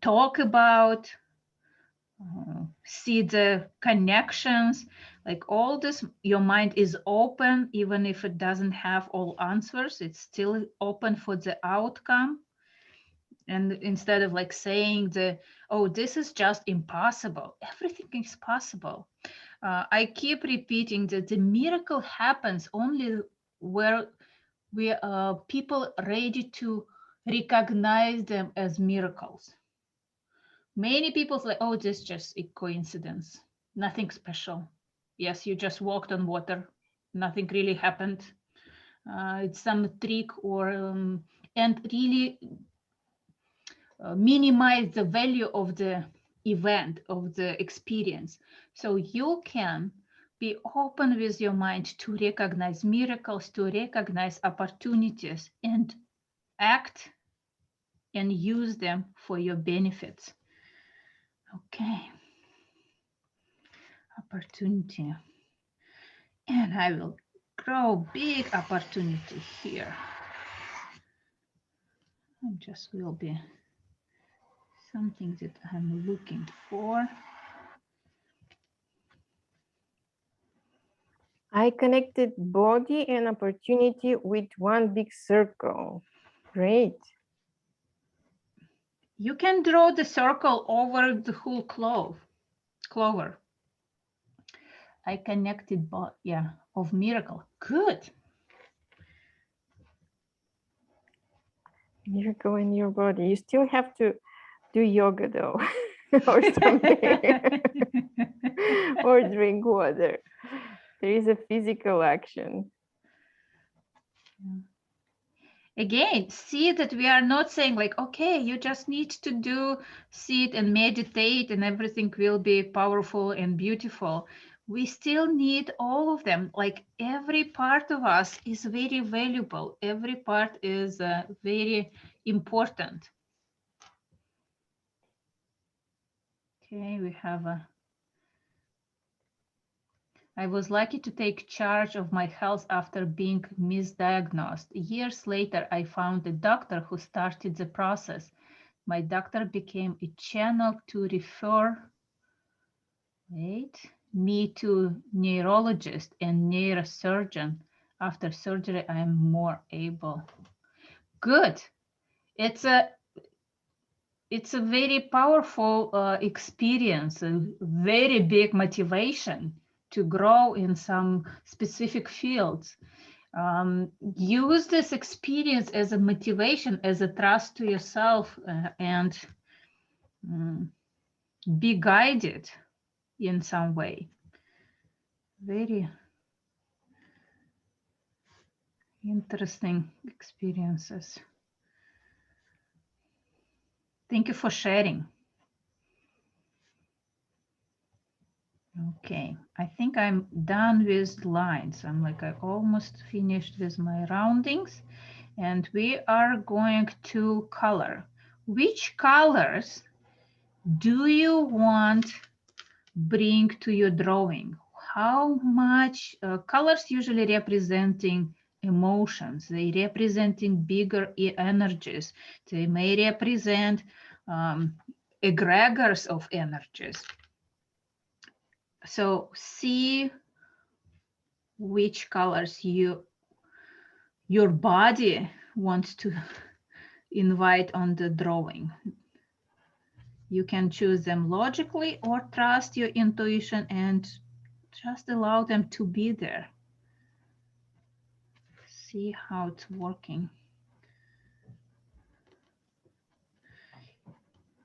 talk about, see the connections, like all this. Your mind is open, even if it doesn't have all answers, it's still open for the outcome. And instead of like saying oh, this is just impossible, everything is possible. I keep repeating that the miracle happens only where we are people ready to recognize them as miracles. Many people say, oh, this is just a coincidence, nothing special. Yes, you just walked on water, nothing really happened. It's some trick or and really minimize the value of the event, of the experience. So you can be open with your mind to recognize miracles, to recognize opportunities, and act and use them for your benefits. Okay. Opportunity. And I will grow big opportunity here. It just will be something that I'm looking for. I connected body and opportunity with one big circle. Great. You can draw the circle over the whole Clover. I connected, yeah, of miracle. Good. Miracle in your body. You still have to do yoga though, or something, or drink water. There is a physical action. Again, see that we are not saying like, okay, you just need to sit and meditate and everything will be powerful and beautiful. We still need all of them. Like every part of us is very valuable. Every part is very important. Okay, we have I was lucky to take charge of my health after being misdiagnosed. Years later, I found a doctor who started the process. My doctor became a channel to refer me to neurologist and neurosurgeon. After surgery, I am more able. Good. It's a very powerful experience, a very big motivation to grow in some specific fields. Use this experience as a motivation, as a trust to yourself, and be guided in some way. Very interesting experiences. Thank you for sharing. Okay, I think I'm done with lines. I almost finished with my roundings, and we are going to color. Which colors do you want bring to your drawing? How much colors usually representing emotions? They representing bigger energies. They may represent egregors of energies. So see which colors your body wants to invite on the drawing. You can choose them logically or trust your intuition and just allow them to be there. See how it's working.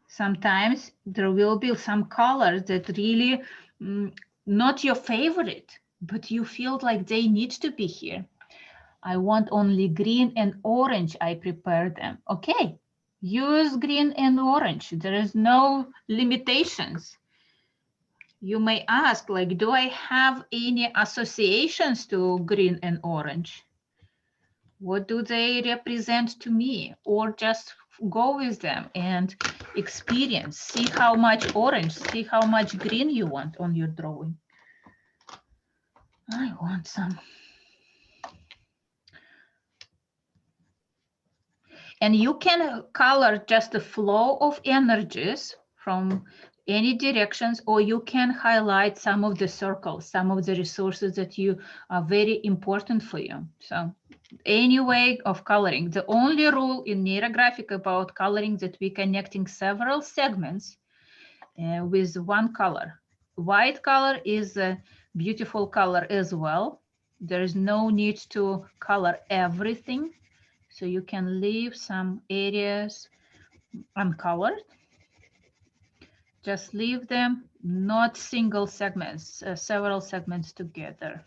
Sometimes there will be some colors that really not your favorite, but you feel like they need to be here. I want only green and orange. I prepare them. Okay, use green and orange. There is no limitations. You may ask, like, do I have any associations to green and orange? What do they represent to me? Or just go with them and experience. See how much orange, see how much green you want on your drawing. I want some. And you can color just the flow of energies from any directions, or you can highlight some of the circles, some of the resources that you are very important for you. So any way of coloring. The only rule in Neurographic about coloring that we're connecting several segments with one color. White color is a beautiful color as well. There is no need to color everything. So you can leave some areas uncolored. Just leave them, not single segments, several segments together.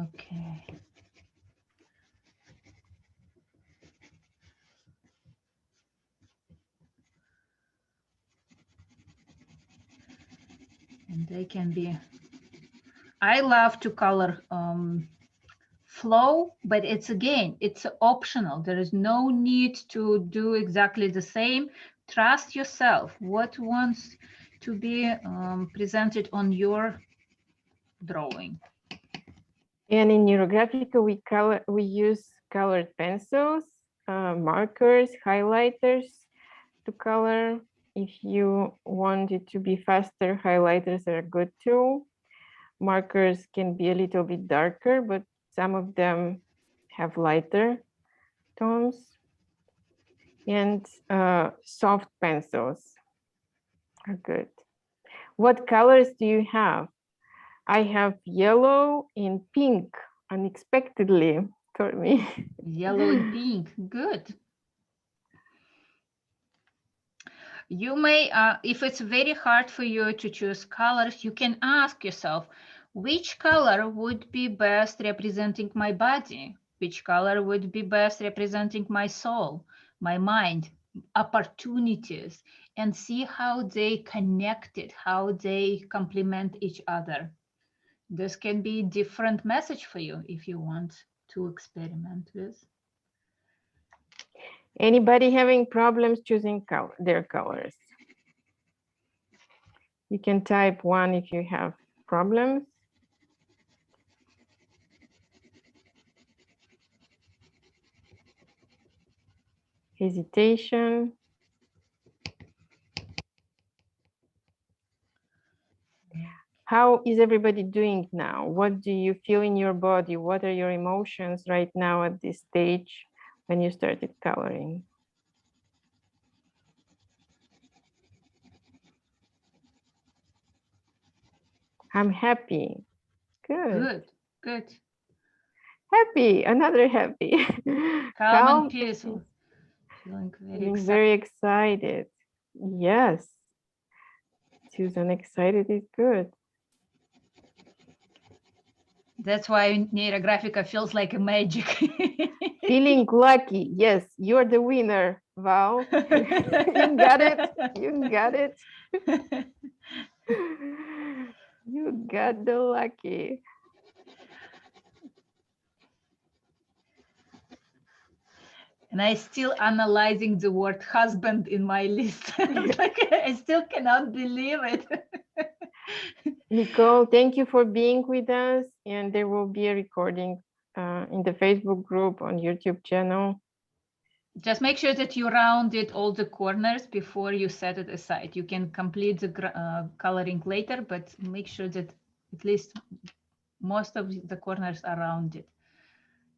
Okay. And they can be, I love to color flow, but it's optional. There is no need to do exactly the same. Trust yourself. What wants to be presented on your drawing? And in Neurographica, we use colored pencils, markers, highlighters to color. If you want it to be faster, highlighters are good too. Markers can be a little bit darker, but some of them have lighter tones. And soft pencils are good. What colors do you have? I have yellow and pink, unexpectedly for me. Yellow and pink, good. You may, if it's very hard for you to choose colors, you can ask yourself, which color would be best representing my body? Which color would be best representing my soul, my mind, opportunities, and see how they connected, how they complement each other. This can be a different message for you if you want to experiment with. Anybody having problems choosing their colors? You can type 1 if you have problems. Hesitation. How is everybody doing now? What do you feel in your body? What are your emotions right now at this stage when you started coloring? I'm happy. Good. Good, good. Happy, another happy. Calm and peaceful. Feeling Feeling very excited. Yes. Susan, excited is good. That's why Neurographica feels like a magic. Feeling lucky. Yes, you're the winner, Val. You got it. You got it. You got the lucky. And I still analyzing the word husband in my list. Like, I still cannot believe it. Nicole, thank you for being with us. And there will be a recording in the Facebook group on YouTube channel. Just make sure that you rounded all the corners before you set it aside. You can complete the coloring later, but make sure that at least most of the corners are rounded.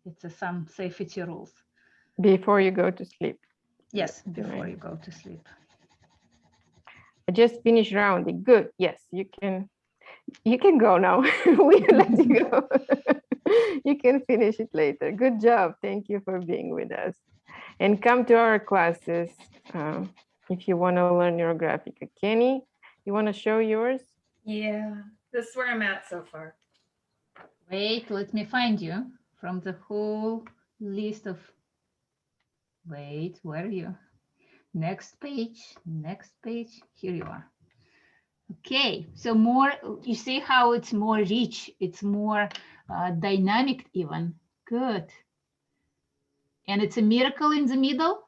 It's some safety rules. Before you go to sleep. Yes, before you go to sleep. I just finished rounding. Good. Yes, you can go now. We'll let you go. You can finish it later. Good job. Thank you for being with us. And come to our classes if you want to learn Neurographica. Kenny, you want to show yours? Yeah, this is where I'm at so far. Wait, let me find you from the whole list of. Wait, where are you? Next page, here you are. Okay, so more, you see how it's more rich, it's more dynamic even. Good. And it's a miracle in the middle.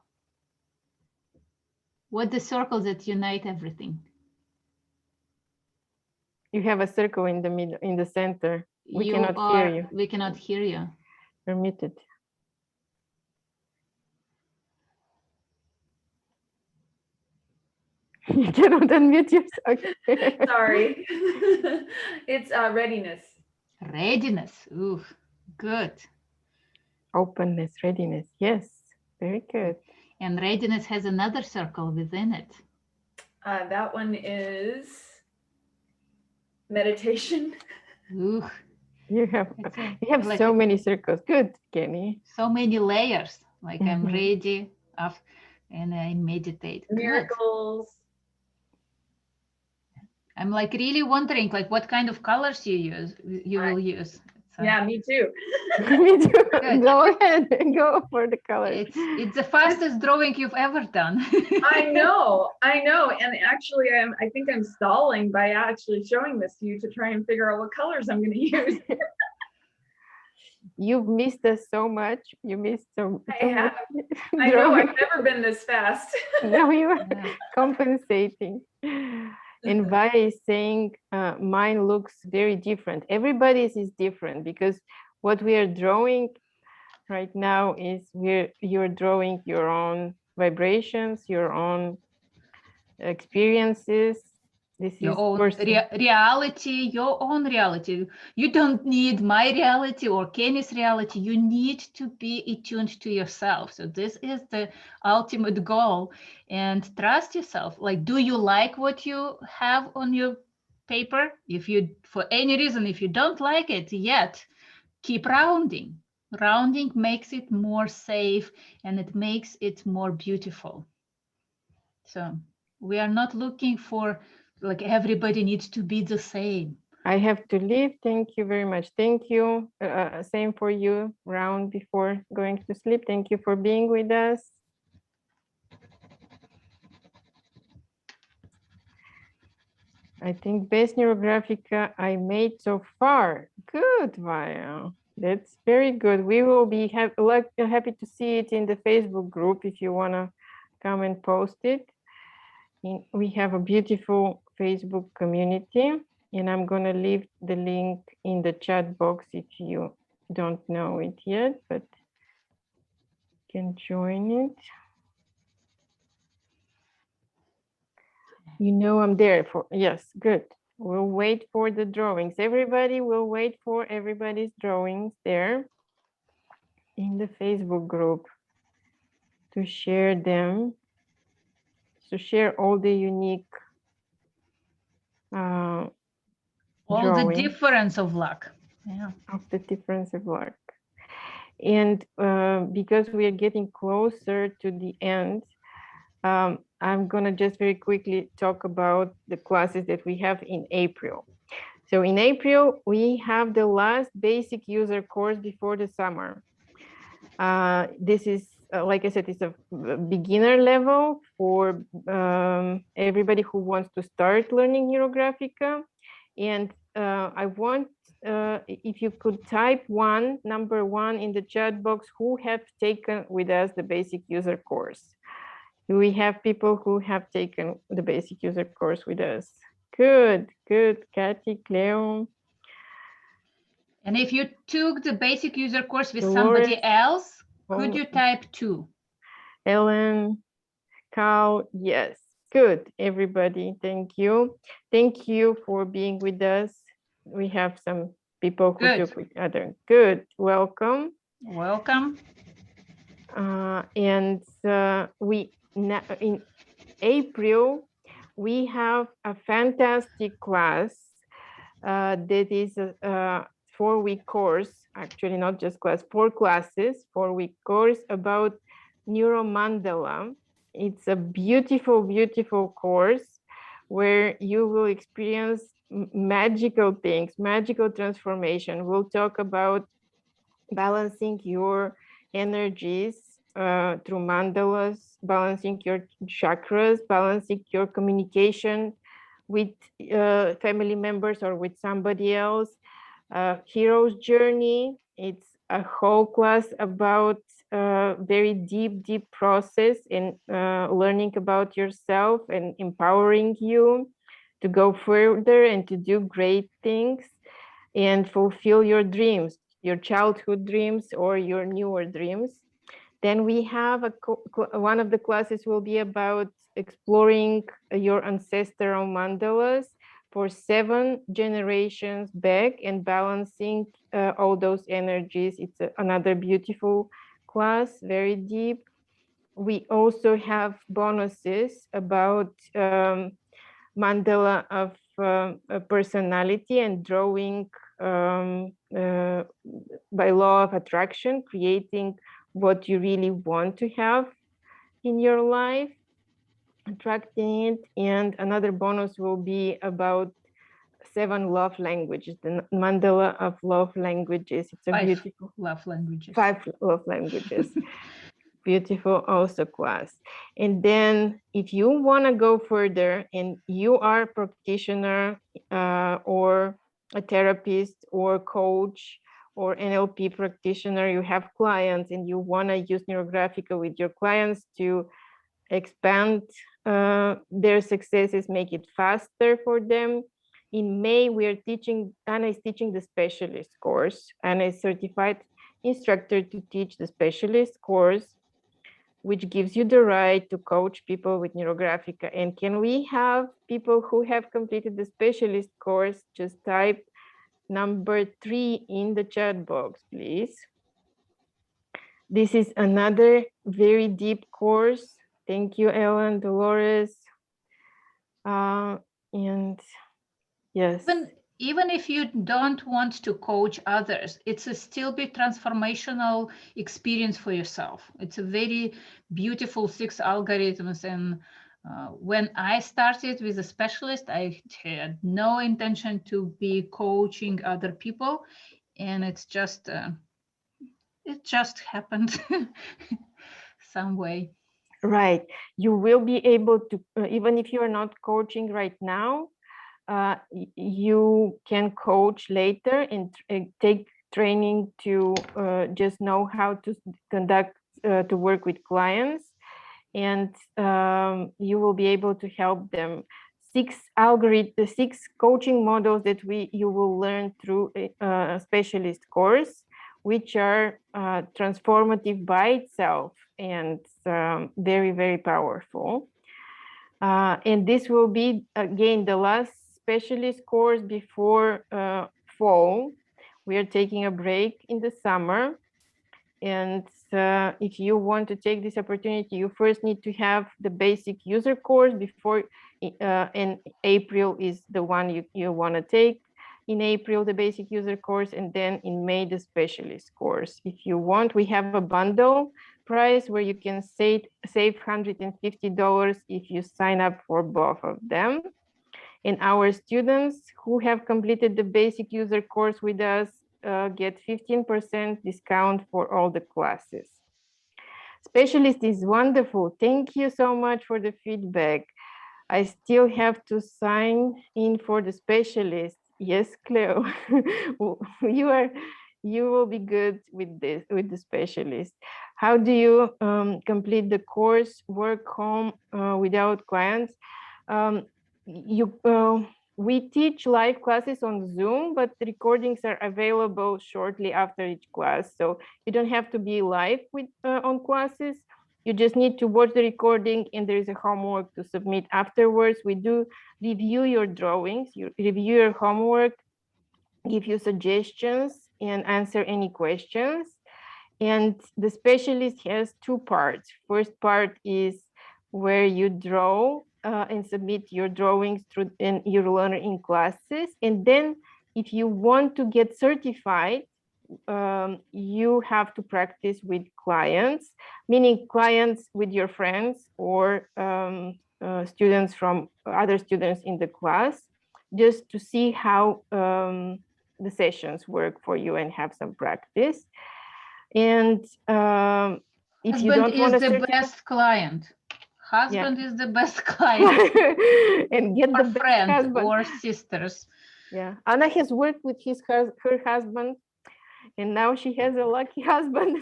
What the circles that unite everything? You have a circle in the middle, in the center. We cannot hear you. We cannot hear you. You're muted. You cannot unmute yourself. Sorry. It's readiness. Readiness. Ooh, good. Openness, readiness. Yes, very good. And readiness has another circle within it. That one is meditation. Ooh. You have like, so many circles. Good, Kenny. So many layers. Like I'm ready and I meditate. Miracles. Good. I'm like really wondering like what kind of colors you will use. So. Yeah, me too. Me too. Go ahead and go for the colors. It's the fastest drawing you've ever done. I know. And actually, I think I'm stalling by actually showing this to you to try and figure out what colors I'm going to use. You've missed us so much. You missed so I have. I know. I've never been this fast. Now you are compensating. And Vi is saying mine looks very different. Everybody's is different because what we are drawing right now is you're drawing your own vibrations, your own experiences. This your is own reality, your own reality. You don't need my reality or Kenny's reality. You need to be attuned to yourself. So this is the ultimate goal. And trust yourself. Like, do you like what you have on your paper? If you, for any reason, if you don't like it yet, keep rounding. Rounding makes it more safe and it makes it more beautiful. So we are not looking for like everybody needs to be the same. I have to leave. Thank you very much. Thank you. Same for you, Round, before going to sleep. Thank you for being with us. I think best Neurographica I made so far. Good, Vaya. That's very good. We will be happy to see it in the Facebook group if you want to come and post it. We have a beautiful Facebook community, and I'm going to leave the link in the chat box if you don't know it yet, but you can join it. You know I'm there for, yes, good. We'll wait for the drawings. Everybody will wait for everybody's drawings there in the Facebook group to share them, to share all the unique All the drawings difference of luck. Yeah. of the difference of luck. And because we are getting closer to the end, I'm gonna just very quickly talk about the classes that we have in April. So in April, we have the last basic user course before the summer. This is, like I said, it's a beginner level for everybody who wants to start learning Neurographica. And I want, if you could type number one in the chat box, who have taken with us the basic user course. We have people who have taken the basic user course with us. Good, good, Kathy, Cleo. And if you took the basic user course with Dolores. somebody else, could Oh. you type 2? Ellen, Carl, yes. Good, everybody. Thank you. Thank you for being with us. We have some people who Good. took with other. Good, welcome. Welcome. And in April, we have a fantastic class that is a 4-week course, actually not just class, 4 classes, 4-week course about neuromandala. It's a beautiful, beautiful course where you will experience magical things, magical transformation. We'll talk about balancing your energies through mandalas, balancing your chakras, balancing your communication with family members or with somebody else. Hero's journey, it's a whole class about very deep process in learning about yourself and empowering you to go further and to do great things and fulfill your dreams, your childhood dreams or your newer dreams. Then we have one of the classes will be about exploring your ancestral mandalas for 7 generations back and balancing all those energies. It's another beautiful class, very deep. We also have bonuses about mandala of personality and drawing by law of attraction, creating what you really want to have in your life, attracting it. And another bonus will be about 7 love languages, the mandala of love languages. It's a 5 beautiful love languages. 5 love languages. Beautiful also class. And then if you want to go further and you are a practitioner or a therapist or coach or NLP practitioner, you have clients and you want to use Neurographica with your clients to expand their successes, make it faster for them. In May, we are teaching, Anna is teaching the specialist course. Anna is certified instructor to teach the specialist course, which gives you the right to coach people with Neurographica. And can we have people who have completed the specialist course? Just type number 3 in the chat box, please. This is another very deep course. Thank you, Ellen, Dolores. And yes. Even if you don't want to coach others, it's a still be transformational experience for yourself. It's a very beautiful 6 algorithms and When I started with a specialist, I had no intention to be coaching other people, and it just happened some way. Right. You will be able to, even if you are not coaching right now, you can coach later and take training to just know how to conduct, to work with clients, and you will be able to help them. The 6 coaching models that you will learn through a specialist course, which are transformative by itself and very, very powerful. And this will be, again, the last specialist course before fall. We are taking a break in the summer. And if you want to take this opportunity, you first need to have the basic user course before, and April is the one you want to take. In April, the basic user course, and then in May, the specialist course. If you want, we have a bundle price where you can save $150 if you sign up for both of them. And our students who have completed the basic user course with us get 15% discount for all the classes. Specialist is wonderful. Thank you so much for the feedback. I still have to sign in for the specialist. Yes, Cleo, you will be good with the specialist. How do you complete the course, work home without clients? We teach live classes on Zoom, but the recordings are available shortly after each class. So you don't have to be live on classes. You just need to watch the recording, and there is a homework to submit afterwards. We do review your drawings, you review your homework, give you suggestions, and answer any questions. And the specialist has 2 parts. First part is where you draw and submit your drawings through, and you learn in classes. And then if you want to get certified, you have to practice with clients, meaning clients with your friends or students from other students in the class, just to see how the sessions work for you and have some practice. And if you don't want to the best client. Husband is the best client. And get the Or best friends husband. or sisters. Yeah, Anna has worked with her husband, and now she has a lucky husband.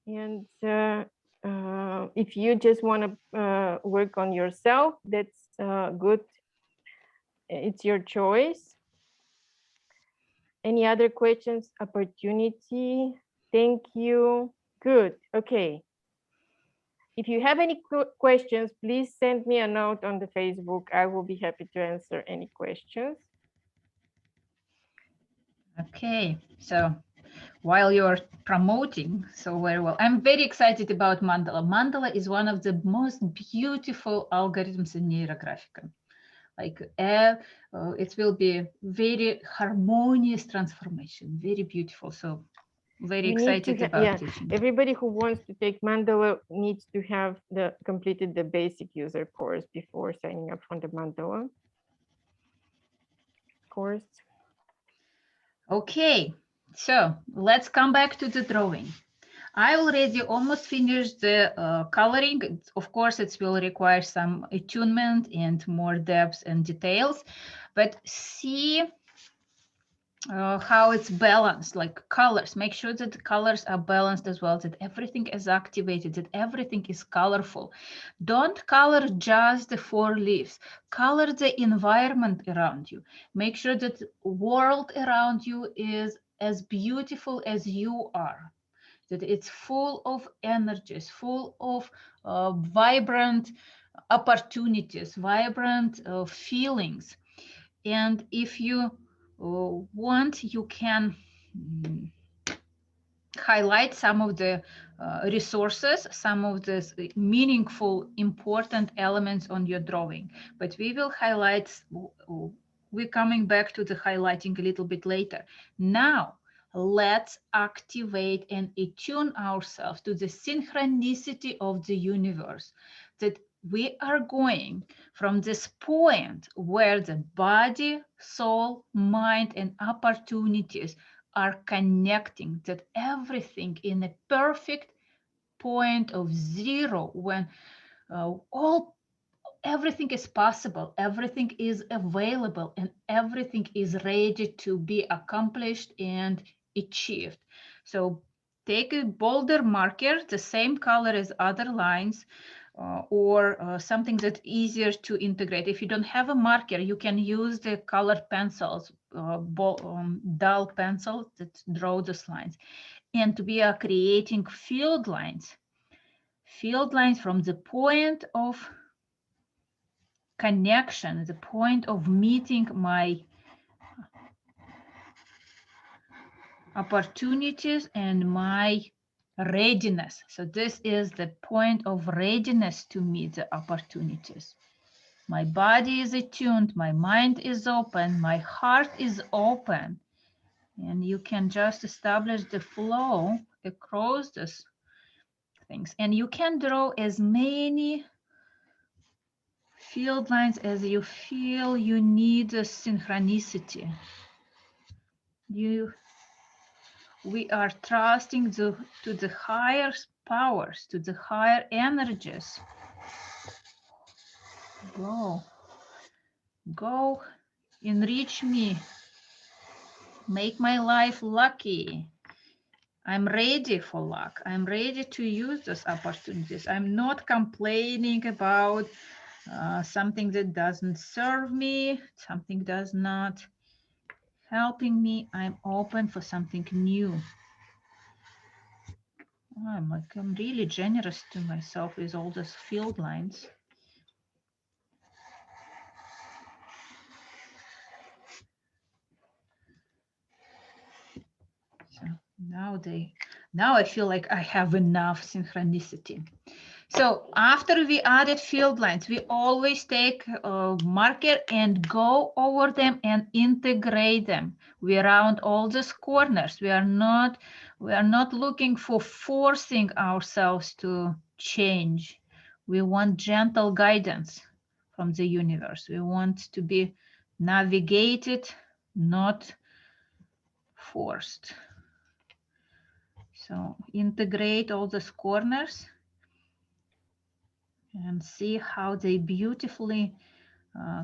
And if you just want to work on yourself, that's good. It's your choice. Any other questions? Opportunity. Thank you. Good. Okay. If you have any questions, please send me a note on the Facebook. I will be happy to answer any questions. Okay, so while you're promoting so very well, I'm very excited about Mandala. Mandala is one of the most beautiful algorithms in Neurographica. Like it will be very harmonious transformation, very beautiful. So very excited about teaching. Everybody who wants to take Mandala needs to have completed the basic user course before signing up for the Mandala course. Okay, so let's come back to the drawing. I already almost finished the coloring. Of course, it will require some attunement and more depth and details, but see how it's balanced, like colors. Make sure that the colors are balanced as well, that everything is activated, that everything is colorful. Don't color just the 4 leaves. Color the environment around you. Make sure that the world around you is as beautiful as you are, that it's full of energies, full of vibrant opportunities, vibrant feelings. And if you want, you can highlight some of the resources, some of the meaningful, important elements on your drawing. But we will highlight, we're coming back to the highlighting a little bit later. Now, let's activate and attune ourselves to the synchronicity of the universe, that we are going from this point where the body, soul, mind, and opportunities are connecting, that everything in a perfect point of zero, when everything is possible, everything is available, and everything is ready to be accomplished and achieved. So take a bolder marker, the same color as other lines, or something that's easier to integrate. If you don't have a marker, you can use the colored pencils, dull pencils that draw those lines. And we are creating field lines from the point of connection, the point of meeting my opportunities and my readiness. So this is the point of readiness to meet the opportunities. My body is attuned, my mind is open, my heart is open. And you can just establish the flow across these things. And you can draw as many field lines as you feel you need a synchronicity. We are trusting to the higher powers, to the higher energies. Go, enrich me, make my life lucky. I'm ready for luck. I'm ready to use those opportunities. I'm not complaining about something that doesn't serve me, something does not helping me. I'm open for something new. I'm really generous to myself with all those field lines. So now I feel like I have enough synchronicity. So after we added field lines, we always take a marker and go over them and integrate them. We round all these corners. We are not looking for forcing ourselves to change. We want gentle guidance from the universe. We want to be navigated, not forced. So integrate all these corners and see how they beautifully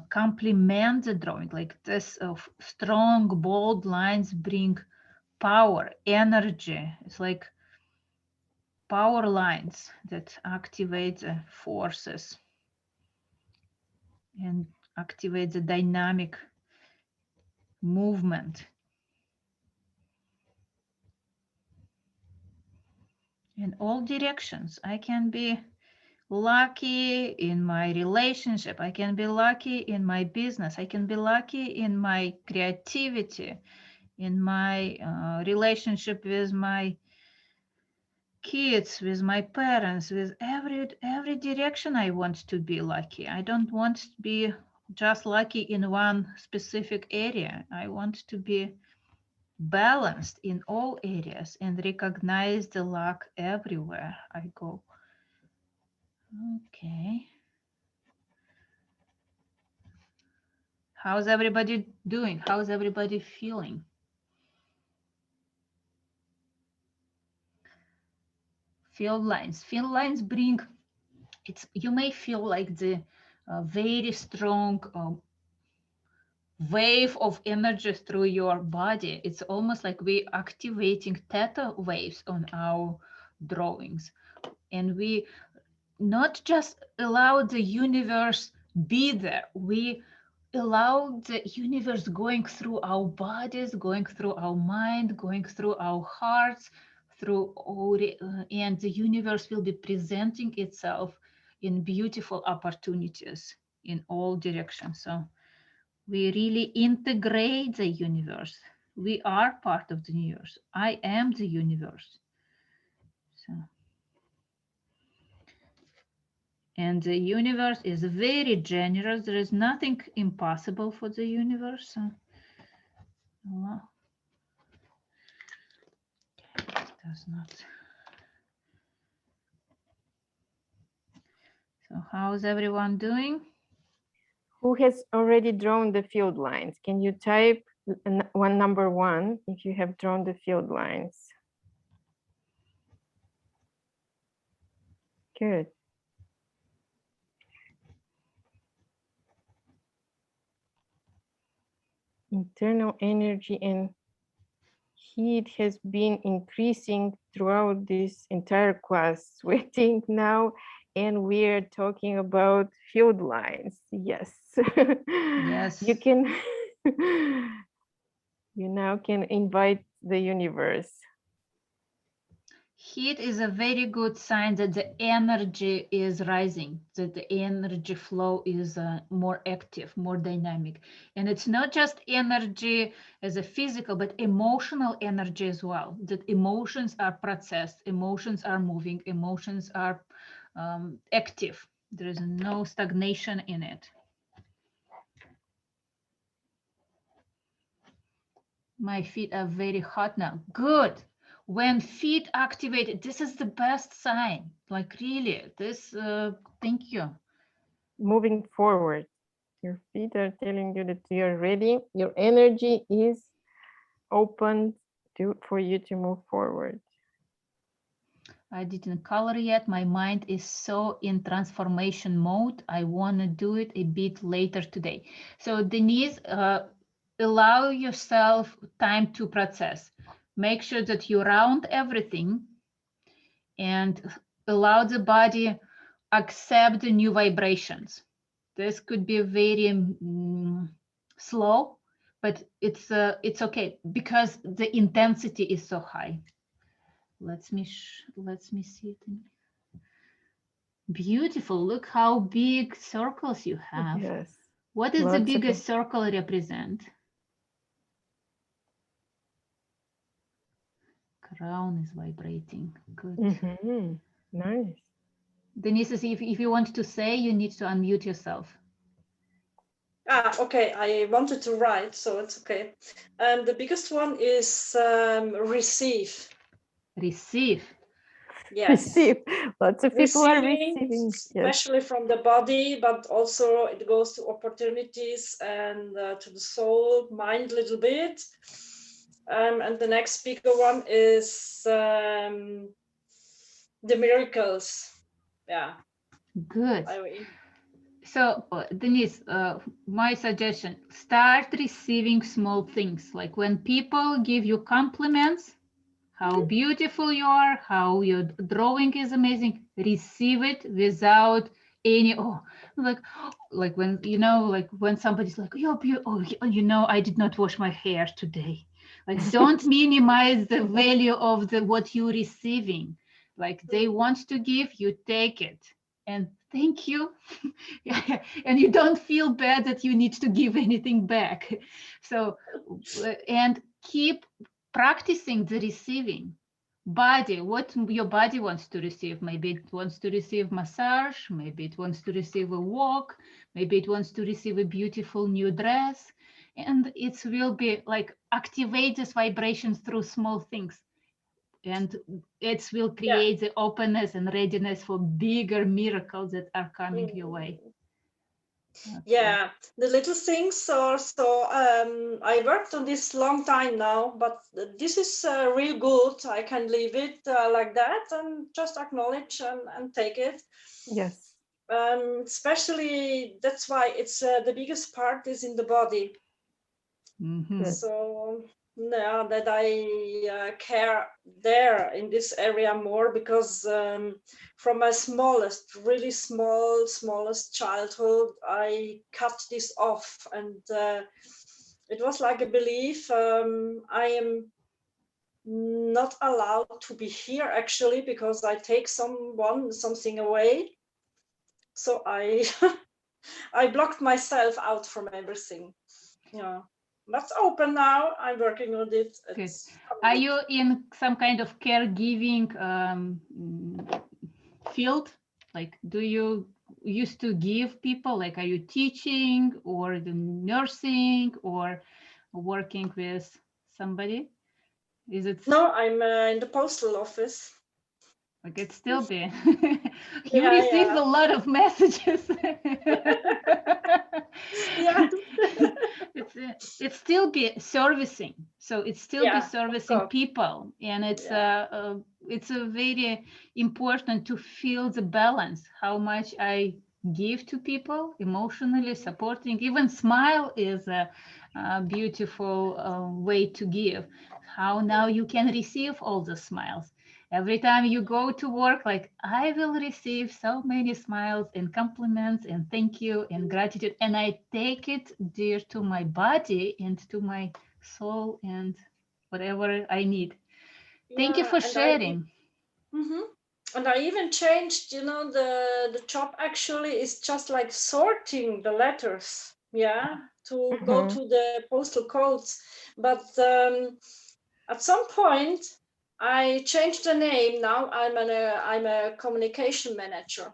complement the drawing. Like this strong, bold lines bring power, energy. It's like power lines that activate the forces and activate the dynamic movement. In all directions, I can be lucky in my relationship. I can be lucky in my business. I can be lucky in my creativity, in my relationship with my kids, with my parents, with every direction. I want to be lucky. I don't want to be just lucky in one specific area. I want to be balanced in all areas and recognize the luck everywhere I go. Okay. How's everybody doing? How's everybody feeling? Field lines bring, you may feel like the very strong wave of energy through your body. It's almost like we activating theta waves on our drawings. And we not just allow the universe be there, we allow the universe going through our bodies, going through our mind, going through our hearts, through all, and the universe will be presenting itself in beautiful opportunities in all directions. So we really integrate the universe. We are part of the universe. I am the universe. So. And the universe is very generous. There is nothing impossible for the universe. Well, it does not. So how's everyone doing? Who has already drawn the field lines? Can you type number one if you have drawn the field lines? Good. Internal energy and heat has been increasing throughout this entire class, sweating now, and we're talking about field lines. Yes. Yes. You can, you now can invite the universe. Heat is a very good sign that the energy is rising, that the energy flow is more active, more dynamic. And it's not just energy as a physical, but emotional energy as well, that emotions are processed, emotions are moving, emotions are active. There is no stagnation in it. My feet are very hot now. Good. When feet activated, this is the best sign. Like really, this, thank you. Moving forward. Your feet are telling you that you're ready. Your energy is open for you to move forward. I didn't color yet. My mind is so in transformation mode. I want to do it a bit later today. So Denise, allow yourself time to process. Make sure that you round everything and allow the body accept the new vibrations. This could be very slow, but it's okay because the intensity is so high. Let me see it. Beautiful. Look how big circles you have. Yes. What does the Lots of biggest circle represent? Crown is vibrating. Good. Nice. Denise, if you want to say, you need to unmute yourself. Okay, I wanted to write, so it's okay. The biggest one is receive. Receive. Yes. Receive. Lots of people are receiving. Especially from the body, but also it goes to opportunities and to the soul, mind a little bit. And the next bigger one is the miracles. Yeah. Good. So Denise, my suggestion, start receiving small things. Like when people give you compliments, how beautiful you are, how your drawing is amazing, receive it without any, like when, like when somebody's like, I did not wash my hair today. Like don't minimize the value of what you're receiving. Like they want to give, you take it. And thank you. And you don't feel bad that you need to give anything back. So, and keep practicing the receiving. Body, what your body wants to receive. Maybe it wants to receive massage, maybe it wants to receive a walk, maybe it wants to receive a beautiful new dress. And it will be like activate this vibrations through small things. And it will create the openness and readiness for bigger miracles that are coming your way. Okay. Yeah, the little things are so. I worked on this long time now, but this is real good. I can leave it like that and just acknowledge and take it. Yes. Especially that's why it's the biggest part is in the body. So now that I care there in this area more because from my really smallest childhood, I cut this off, and it was like a belief I am not allowed to be here actually because I take something away. So I I blocked myself out from everything. Yeah. That's open now. I'm working on it. Are you in some kind of caregiving field? Like, do you used to give people, like, are you teaching or the nursing or working with somebody? Is it? No, I'm in the postal office. Like it still be. You Yeah, receive yeah. a lot of messages. Yeah. It's still be servicing. So it's still be Yeah, of servicing course. people, and Yeah. it's a very important to feel the balance. How much I give to people emotionally, supporting. Even smile is a beautiful way to give. How now you can receive all the smiles. Every time you go to work, like I will receive so many smiles and compliments and thank you and gratitude, and I take it dear to my body and to my soul and whatever I need. Thank you Yeah, for and sharing. Mhm. And I even changed, the job actually is just like sorting the letters, yeah, to go Mhm. to the postal codes. But at some point, I changed the name. Now I'm a communication manager.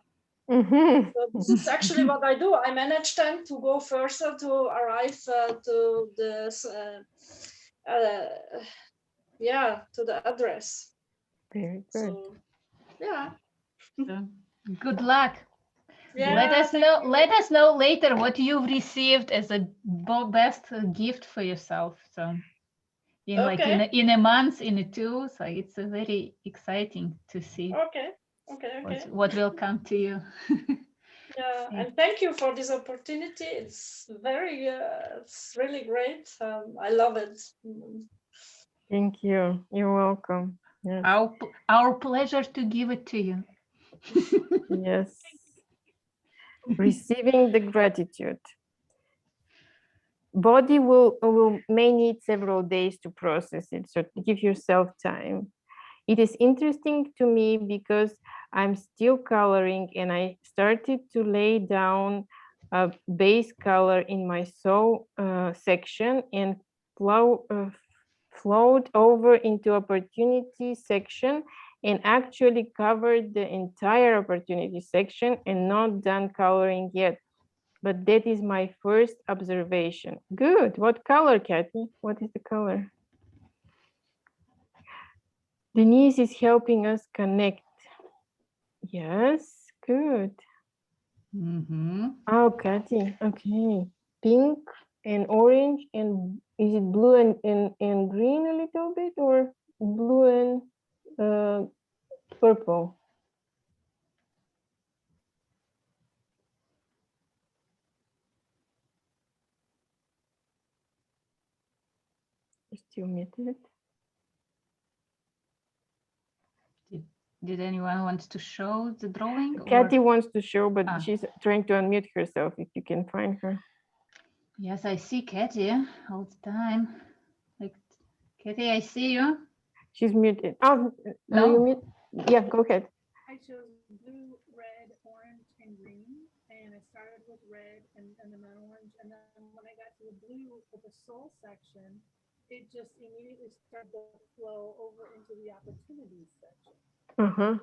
Mhm. So this is actually what I do. I manage them to go further to arrive to the yeah, to the address. Very good. So yeah. So, good luck. Let Yeah, us thank know. you. Let us know later what you've received as a best gift for yourself. So in like Okay, in a month, in a two. So it's very exciting to see okay, okay. what will come to you. Yeah, Thank- and thank you for this opportunity. It's really great. I love it. Thank you. You're welcome. Yes. our pleasure to give it to you. Yes. Receiving the gratitude. Body will may need several days to process it, so give yourself time. It is interesting to me because I'm still coloring and I started to lay down a base color in my soul section and flowed over into opportunity section and actually covered the entire opportunity section and not done coloring yet. But that is my first observation. Good. What color, Kathy? What is the color? Denise is helping us connect. Yes, good. Oh, Kathy. Okay. Pink and orange, and is it blue and green a little bit, or blue and purple? Still muted. Did anyone want to show the drawing? Kathy Or? wants to show, but Ah. she's trying to unmute herself. If you can find her. Yes, I see Katie all the time. Like, Katie, I see you. She's muted. Oh, No. are you mute? Yeah, go ahead. I chose blue, red, orange, and green. And I started with red and then orange. And then when I got to the blue for the soul section, it just immediately started to flow over into the opportunities section. Uh-huh.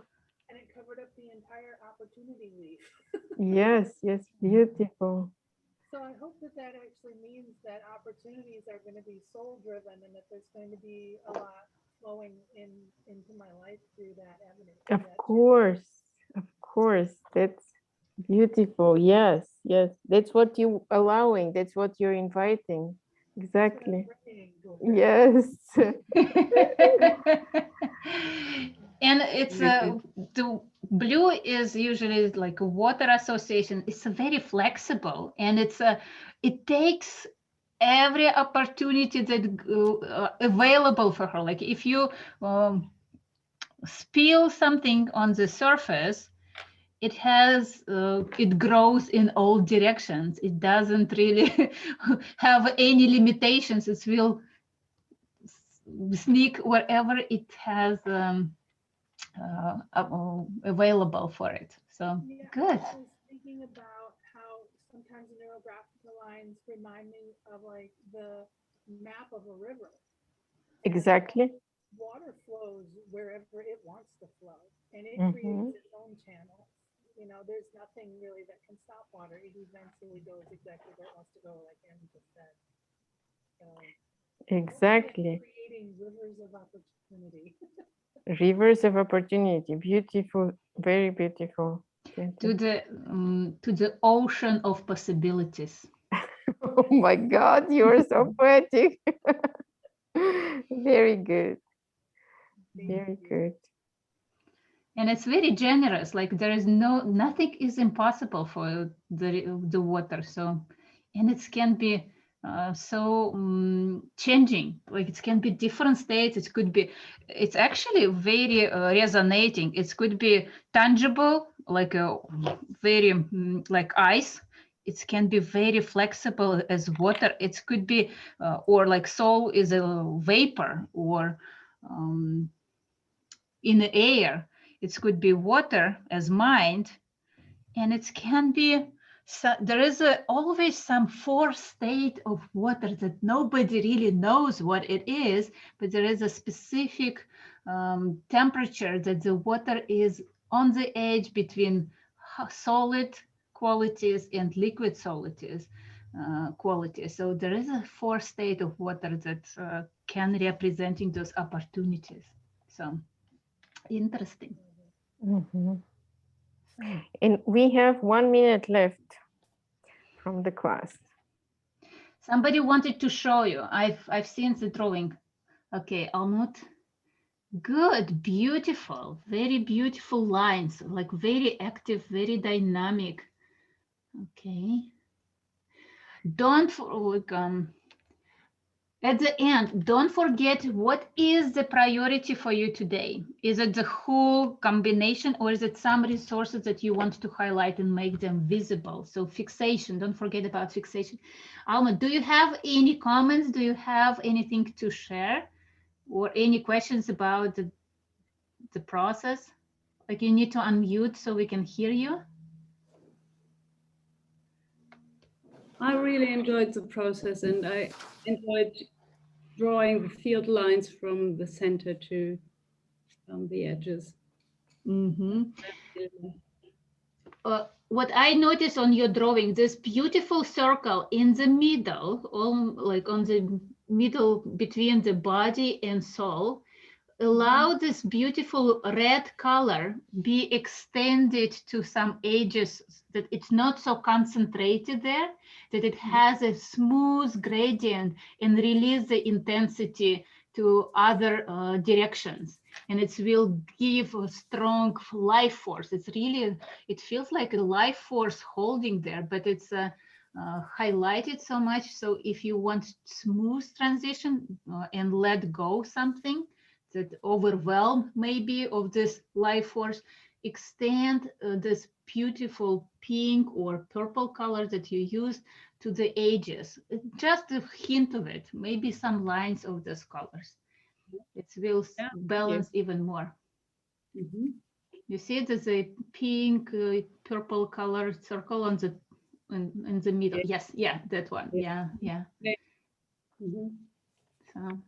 And it covered up the entire opportunity leaf. Yes, yes, beautiful. So I hope that that actually means that opportunities are going to be soul driven and that there's going to be a lot flowing into my life through that avenue. Of course, that's beautiful. Yes, yes, that's what you allowing. That's what you're inviting. Exactly. Yes. And it's the blue is usually like a water association. It's very flexible, and it takes every opportunity that available for her. Like if you spill something on the surface, it grows in all directions. It doesn't really have any limitations. It will sneak wherever it has available for it. So Yeah, good. I was thinking about how sometimes the neurographical lines remind me of like the map of a river. Exactly. Water flows wherever it wants to flow, and it Mhm. creates its own channels. You know, there's nothing really that can stop water. It eventually goes exactly where it wants to go, like Anne just said. So Exactly. creating rivers of opportunity. Rivers of opportunity, beautiful, very beautiful. To the ocean of possibilities. Oh my God, you are so poetic. Very good. Very good. And it's very generous. Like there is nothing is impossible for the water. So, and it can be changing. Like it can be different states. It could be. It's actually very resonating. It could be tangible, like a very like ice. It can be very flexible as water. It could be, or like soul is a vapor, or in the air. It could be water as mind, and it can be, so there is always some fourth state of water that nobody really knows what it is, but there is a specific temperature that the water is on the edge between solid qualities and liquid qualities. So there is a fourth state of water that can representing those opportunities. So interesting. Mhm. And we have 1 minute left from the class. Somebody wanted to show you. I've seen the drawing. Okay, Almut. Good, beautiful, very beautiful lines, like very active, very dynamic. Okay. Don't at the end, don't forget what is the priority for you today. Is it the whole combination, or is it some resources that you want to highlight and make them visible? So fixation, don't forget about fixation. Alma, do you have any comments? Do you have anything to share, or any questions about the process? Like you need to unmute so we can hear you. I really enjoyed the process, and I enjoyed drawing the field lines from the center to the edges. Mm-hmm. What I noticed on your drawing, this beautiful circle in the middle, like on the middle between the body and soul, allow this beautiful red color be extended to some edges, that it's not so concentrated there, that it has a smooth gradient, and release the intensity to other directions. And it will give a strong life force. It's really, it feels like a life force holding there, but it's highlighted so much. So if you want smooth transition and let go something that overwhelm maybe of this life force, extend this beautiful pink or purple color that you use to the edges. Just a hint of it, maybe some lines of those colors. It will balance even more. Mm-hmm. You see there's a pink, purple color circle on the in the middle. Yes, yeah, that one. Yeah. Mm-hmm. So.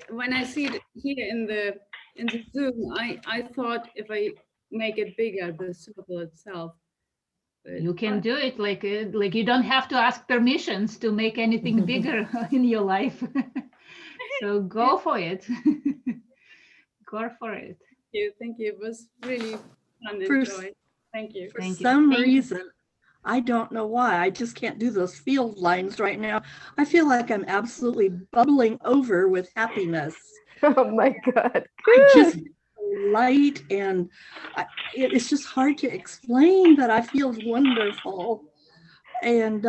When I see it here in the Zoom, I thought if I make it bigger, the circle itself. You can do it like you don't have to ask permissions to make anything bigger in your life. So go for it. Go for it. Thank you. It was really fun and joy. Thank you. For some reason, I don't know why, I just can't do those field lines right now. I feel like I'm absolutely bubbling over with happiness. Oh my God. I just light, and it's just hard to explain, but I feel wonderful. And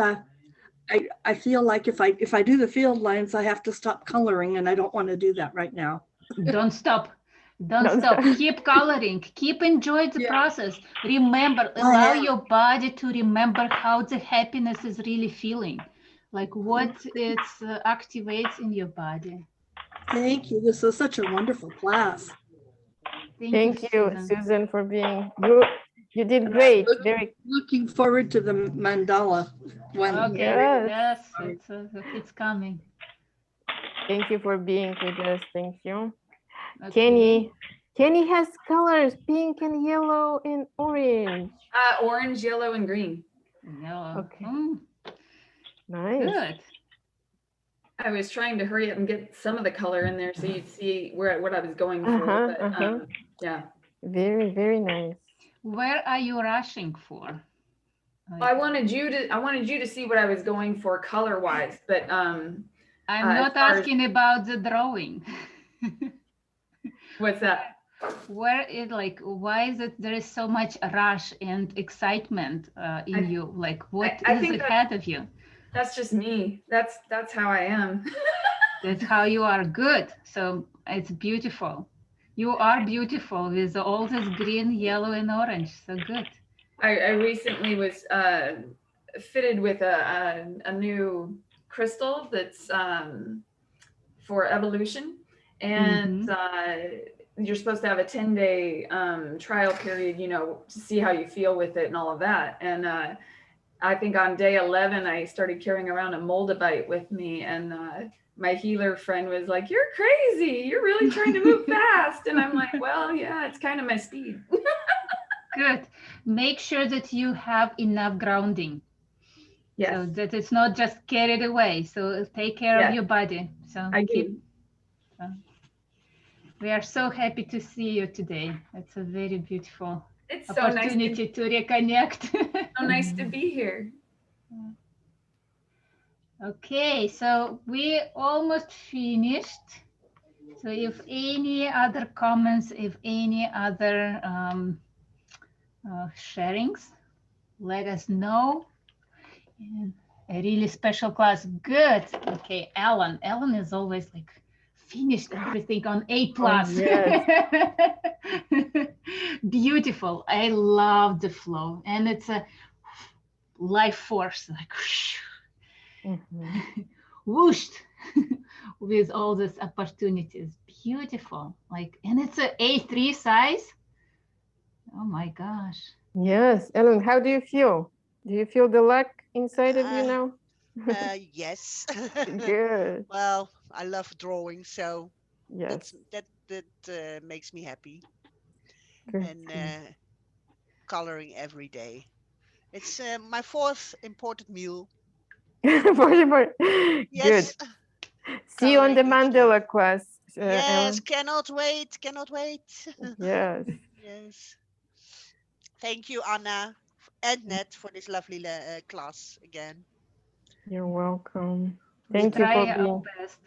I feel like if I do the field lines, I have to stop coloring, and I don't want to do that right now. Don't stop. Don't stop. Keep coloring. Keep enjoying the process. Remember, allow your body to remember how the happiness is really feeling, like what it activates in your body. Thank you. This was such a wonderful class. Thank you, Susan, for being you did great. Looking forward to the mandala one. Okay. Yes, it's coming. Thank you for being with us. Thank you. Okay. Kenny has colors, pink and yellow and orange. Orange, yellow, and green. Yellow. Okay. Nice. Good. I was trying to hurry up and get some of the color in there so you'd see what I was going for. But yeah. Very, very nice. Where are you rushing for? I wanted you to see what I was going for color wise, but I'm not asking about the drawing. What's that? Where is like, why is it there is so much rush and excitement in you? Like, what I is think ahead of you? That's just me. That's how I am. That's how you are. Good. So it's beautiful. You are beautiful with all this green, yellow, and orange. So good. I recently was fitted with a new crystal that's for evolution, and you're supposed to have a 10-day trial period, you know, to see how you feel with it and all of that. And I think on day 11, I started carrying around a moldavite with me, and my healer friend was like, "You're crazy. You're really trying to move fast." And I'm like, "Well, yeah, it's kind of my speed." Good. Make sure that you have enough grounding. Yes. So that it's not just carried away. So take care of your body. So I do. We are so happy to see you today. It's a very beautiful so opportunity nice to reconnect. So nice to be here. Okay, so we almost finished. So if any other comments, if any other sharings, let us know. And a really special class. Good. Okay, Ellen. Ellen is always like finished everything on A+. Yes. Beautiful. I love the flow, and it's a life force, like whooshed with all these opportunities. Beautiful. Like, and it's a A3 size. Oh my gosh. Yes, Ellen, how do you feel? Do you feel the luck inside of you now? Yes. Good. Well, I love drawing, so yes, that makes me happy. Good. And coloring every day. It's my fourth important meal. Good. Yes. See you on the Coloring each mandala day. class. Yes, Ellen. cannot wait. Cannot wait. Yes. Yes. Thank you, Anna and Ned, for this lovely class again. You're welcome. We Thank you for try our being. best.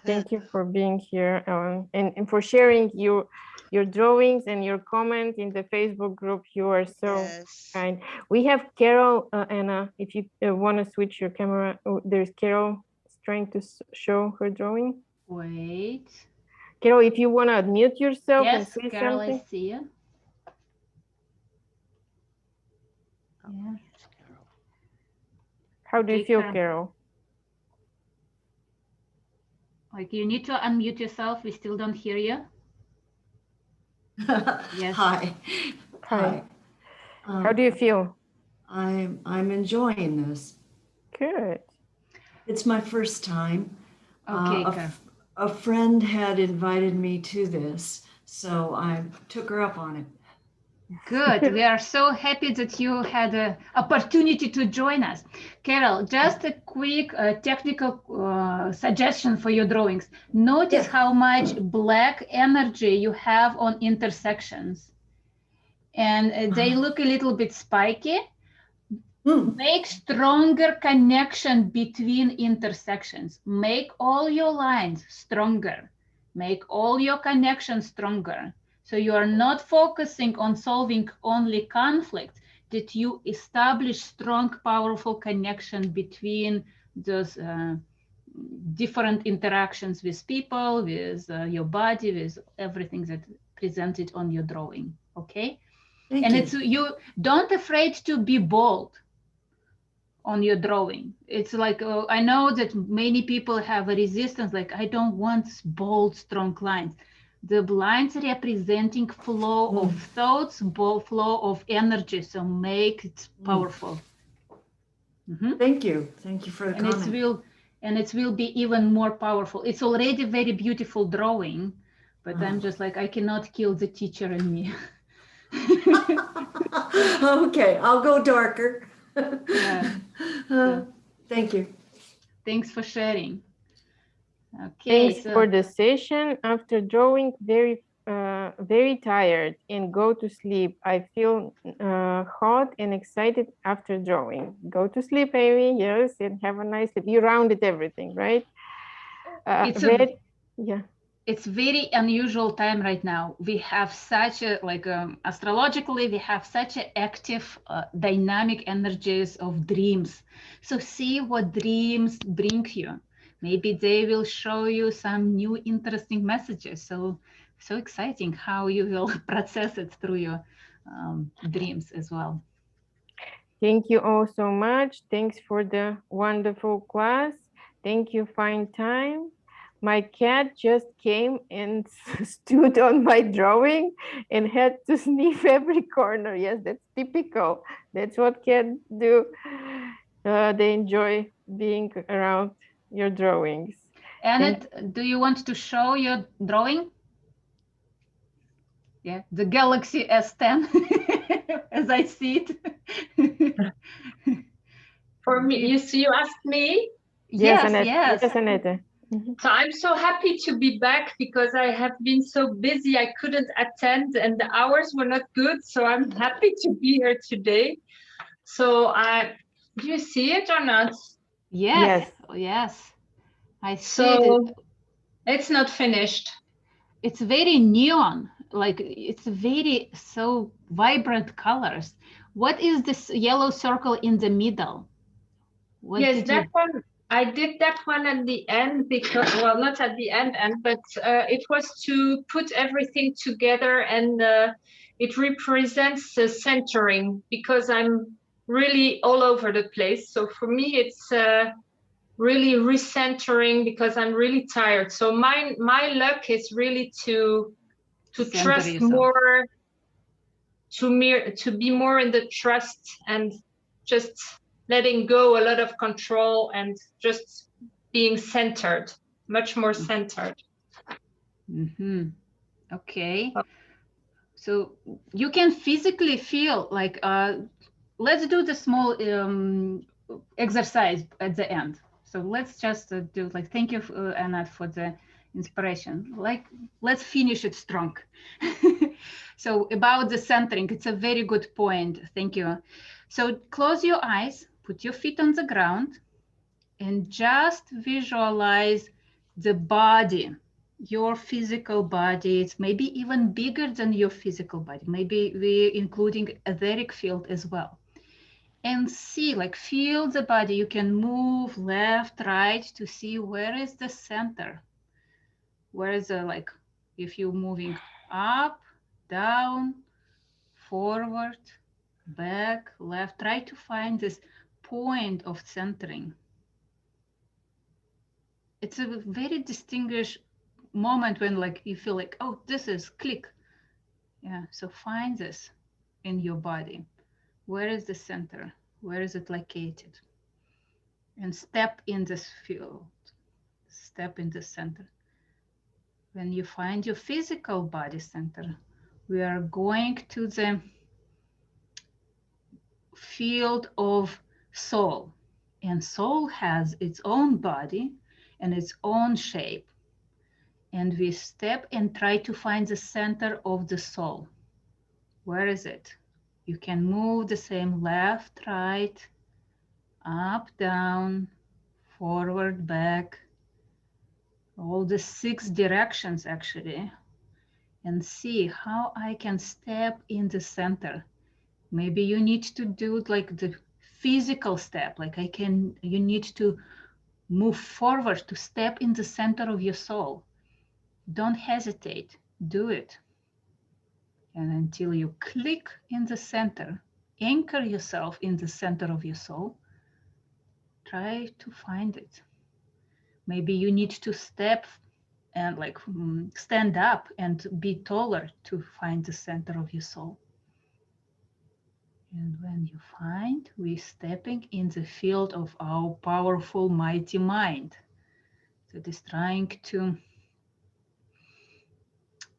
Thank you for being here, Ellen, and for sharing your drawings and your comment in the Facebook group. You are so kind. We have Carol, Anna, if you want to switch your camera. Oh, there's Carol trying to show her drawing. Wait. Carol, if you want to unmute yourself and Yes, say Carol, something. I see you. Yeah. How do you feel, Carol? Like, you need to unmute yourself. We still don't hear you. Yes. Hi. Hi. How do you feel? I'm enjoying this. Good. It's my first time. Okay. A friend had invited me to this, so I took her up on it. Good. We are so happy that you had an opportunity to join us. Carol, just a quick technical suggestion for your drawings. Notice how much black energy you have on intersections. And they look a little bit spiky. Make stronger connection between intersections. Make all your lines stronger. Make all your connections stronger. So you are not focusing on solving only conflict, that you establish strong, powerful connection between those different interactions with people, with your body, with everything that presented on your drawing, okay? Thank you. It's you don't afraid to be bold on your drawing. It's like, I know that many people have a resistance, like, I don't want bold, strong lines. The lines representing flow of thoughts, flow of energy, so make it powerful. Thank you. Thank you for the comment. It will be even more powerful. It's already very beautiful drawing, but I'm just like, I cannot kill the teacher in me. Okay, I'll go darker. Yeah. Thank you. Thanks for sharing. Okay, Thanks for the session. After drawing, very tired and go to sleep. I feel hot and excited after drawing. Go to sleep, Amy. Yes, and have a nice sleep. You rounded everything, right? It's very unusual time right now. We have such a, like astrologically, we have such an active dynamic energies of dreams. So see what dreams bring you. Maybe they will show you some new interesting messages. So exciting how you will process it through your dreams as well. Thank you all so much. Thanks for the wonderful class. Thank you, Fine Time. My cat just came and stood on my drawing and had to sniff every corner. Yes, that's typical. That's what cats do. They enjoy being around your drawings. Annette, do you want to show your drawing? Yeah, the Galaxy S10, as I see it. For me, you asked me? Yes, Annette. yes. Yes, Annette. So I'm so happy to be back because I have been so busy I couldn't attend and the hours were not good. So I'm happy to be here today. So do you see it or not? Yes, yes. I see so it. It's not finished. It's very neon, like it's very so vibrant colors. What is this yellow circle in the middle? Yes, that one. I did that one at the end because, well, not at the end, but it was to put everything together and it represents centering because I'm really all over the place. So for me, it's really recentering because I'm really tired. So my luck is really to trust yourself more, to be more in the trust and just letting go a lot of control and just being centered, much more centered. Mm-hmm. Okay. So you can physically feel like, let's do the small exercise at the end. So let's just do like, thank you, Anna, for the inspiration. Like, let's finish it strong. So about the centering, it's a very good point. Thank you. So close your eyes, put your feet on the ground, and just visualize the body, your physical body. It's maybe even bigger than your physical body. Maybe we're including etheric field as well. And see, like, feel the body. You can move left, right to see where is the center. Where is the, like, if you're moving up, down, forward, back, left, try to find this point of centering. It's a very distinguished moment when, like, you feel like, oh, this is click. Yeah, so find this in your body. Where is the center? Where is it located? And step in this field. Step in the center. When you find your physical body center, we are going to the field of soul. And soul has its own body and its own shape. And we step and try to find the center of the soul. Where is it? You can move the same left, right, up, down, forward, back, all the 6 directions actually, and see how I can step in the center. Maybe you need to do like the physical step, like you need to move forward to step in the center of your soul. Don't hesitate, do it. And until you click in the center, anchor yourself in the center of your soul, try to find it. Maybe you need to step and like stand up and be taller to find the center of your soul. And when you find, we're stepping in the field of our powerful, mighty mind that is trying to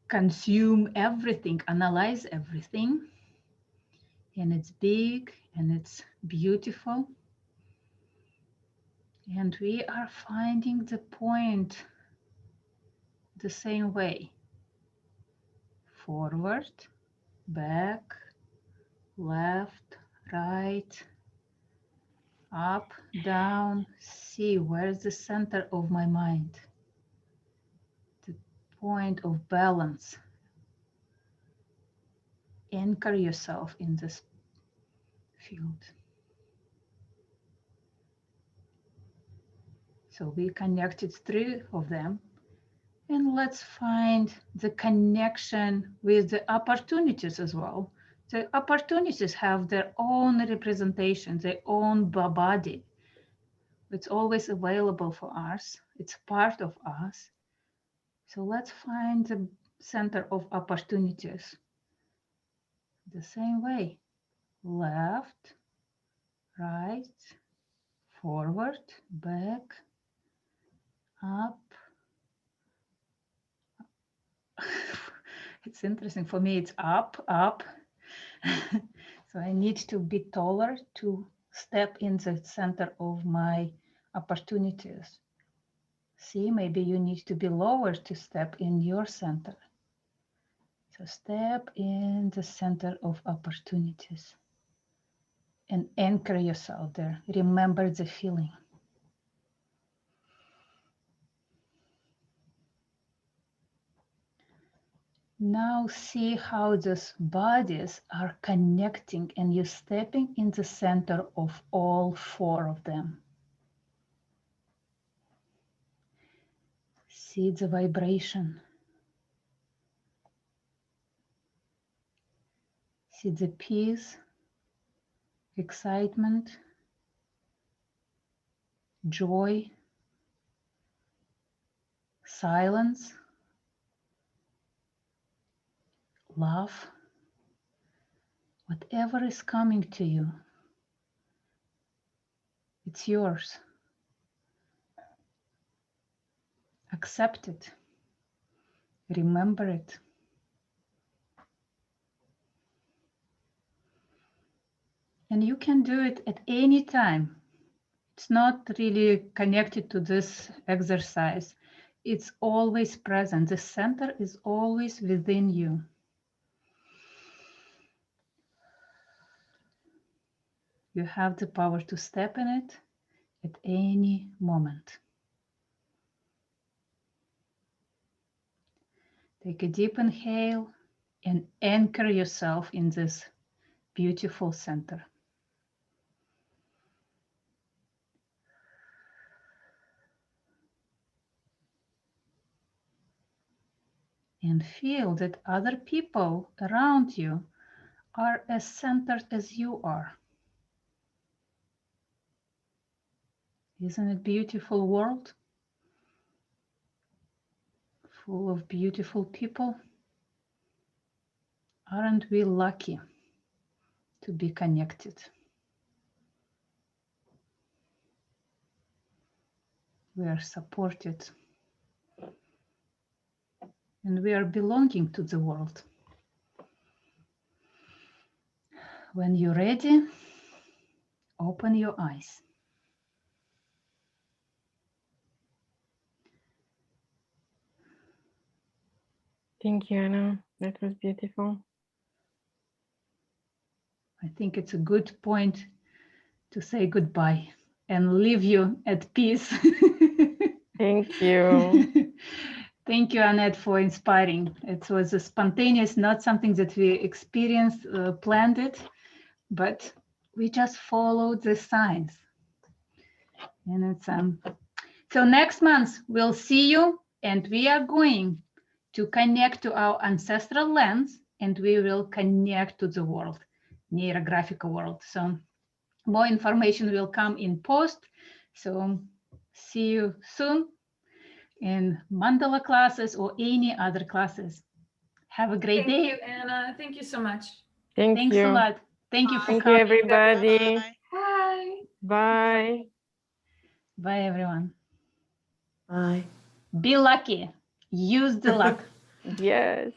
consume everything, analyze everything. And it's big and it's beautiful. And we are finding the point the same way. Forward, back, left, right, up, down. See where's the center of my mind. The point of balance. Anchor yourself in this field. So we connected 3 of them. And let's find the connection with the opportunities as well. The opportunities have their own representation, their own body. It's always available for us. It's part of us. So let's find the center of opportunities. The same way. Left, right, forward, back, up. It's interesting for me, it's up, up. So I need to be taller to step in the center of my opportunities. See, maybe you need to be lower to step in your center. So step in the center of opportunities and anchor yourself there. Remember the feeling. Now see how these bodies are connecting and you're stepping in the center of all 4 of them. See the vibration. See the peace, excitement, joy, silence, love, whatever is coming to you, it's yours. Accept it. Remember it. And you can do it at any time. It's not really connected to this exercise. It's always present. The center is always within you. You have the power to step in it at any moment. Take a deep inhale and anchor yourself in this beautiful center. And feel that other people around you are as centered as you are. Isn't it a beautiful world? Full of beautiful people. Aren't we lucky to be connected? We are supported. And we are belonging to the world. When you're ready, open your eyes. Thank you, Anna. That was beautiful. I think it's a good point to say goodbye and leave you at peace. Thank you. Thank you, Annette, for inspiring. It was a spontaneous, not something that we experienced, planned it, but we just followed the signs. And it's so next month we'll see you, and we are going to connect to our ancestral lands, and we will connect to the world, Neurographica world. So more information will come in post. So see you soon in mandala classes or any other classes. Have a great day. Thank you, Anna. Thank you so much. Thanks a lot. Thank you for Thank coming. you, everybody. Bye. Bye. Bye, everyone. Bye. Be lucky. Use the luck. Yes.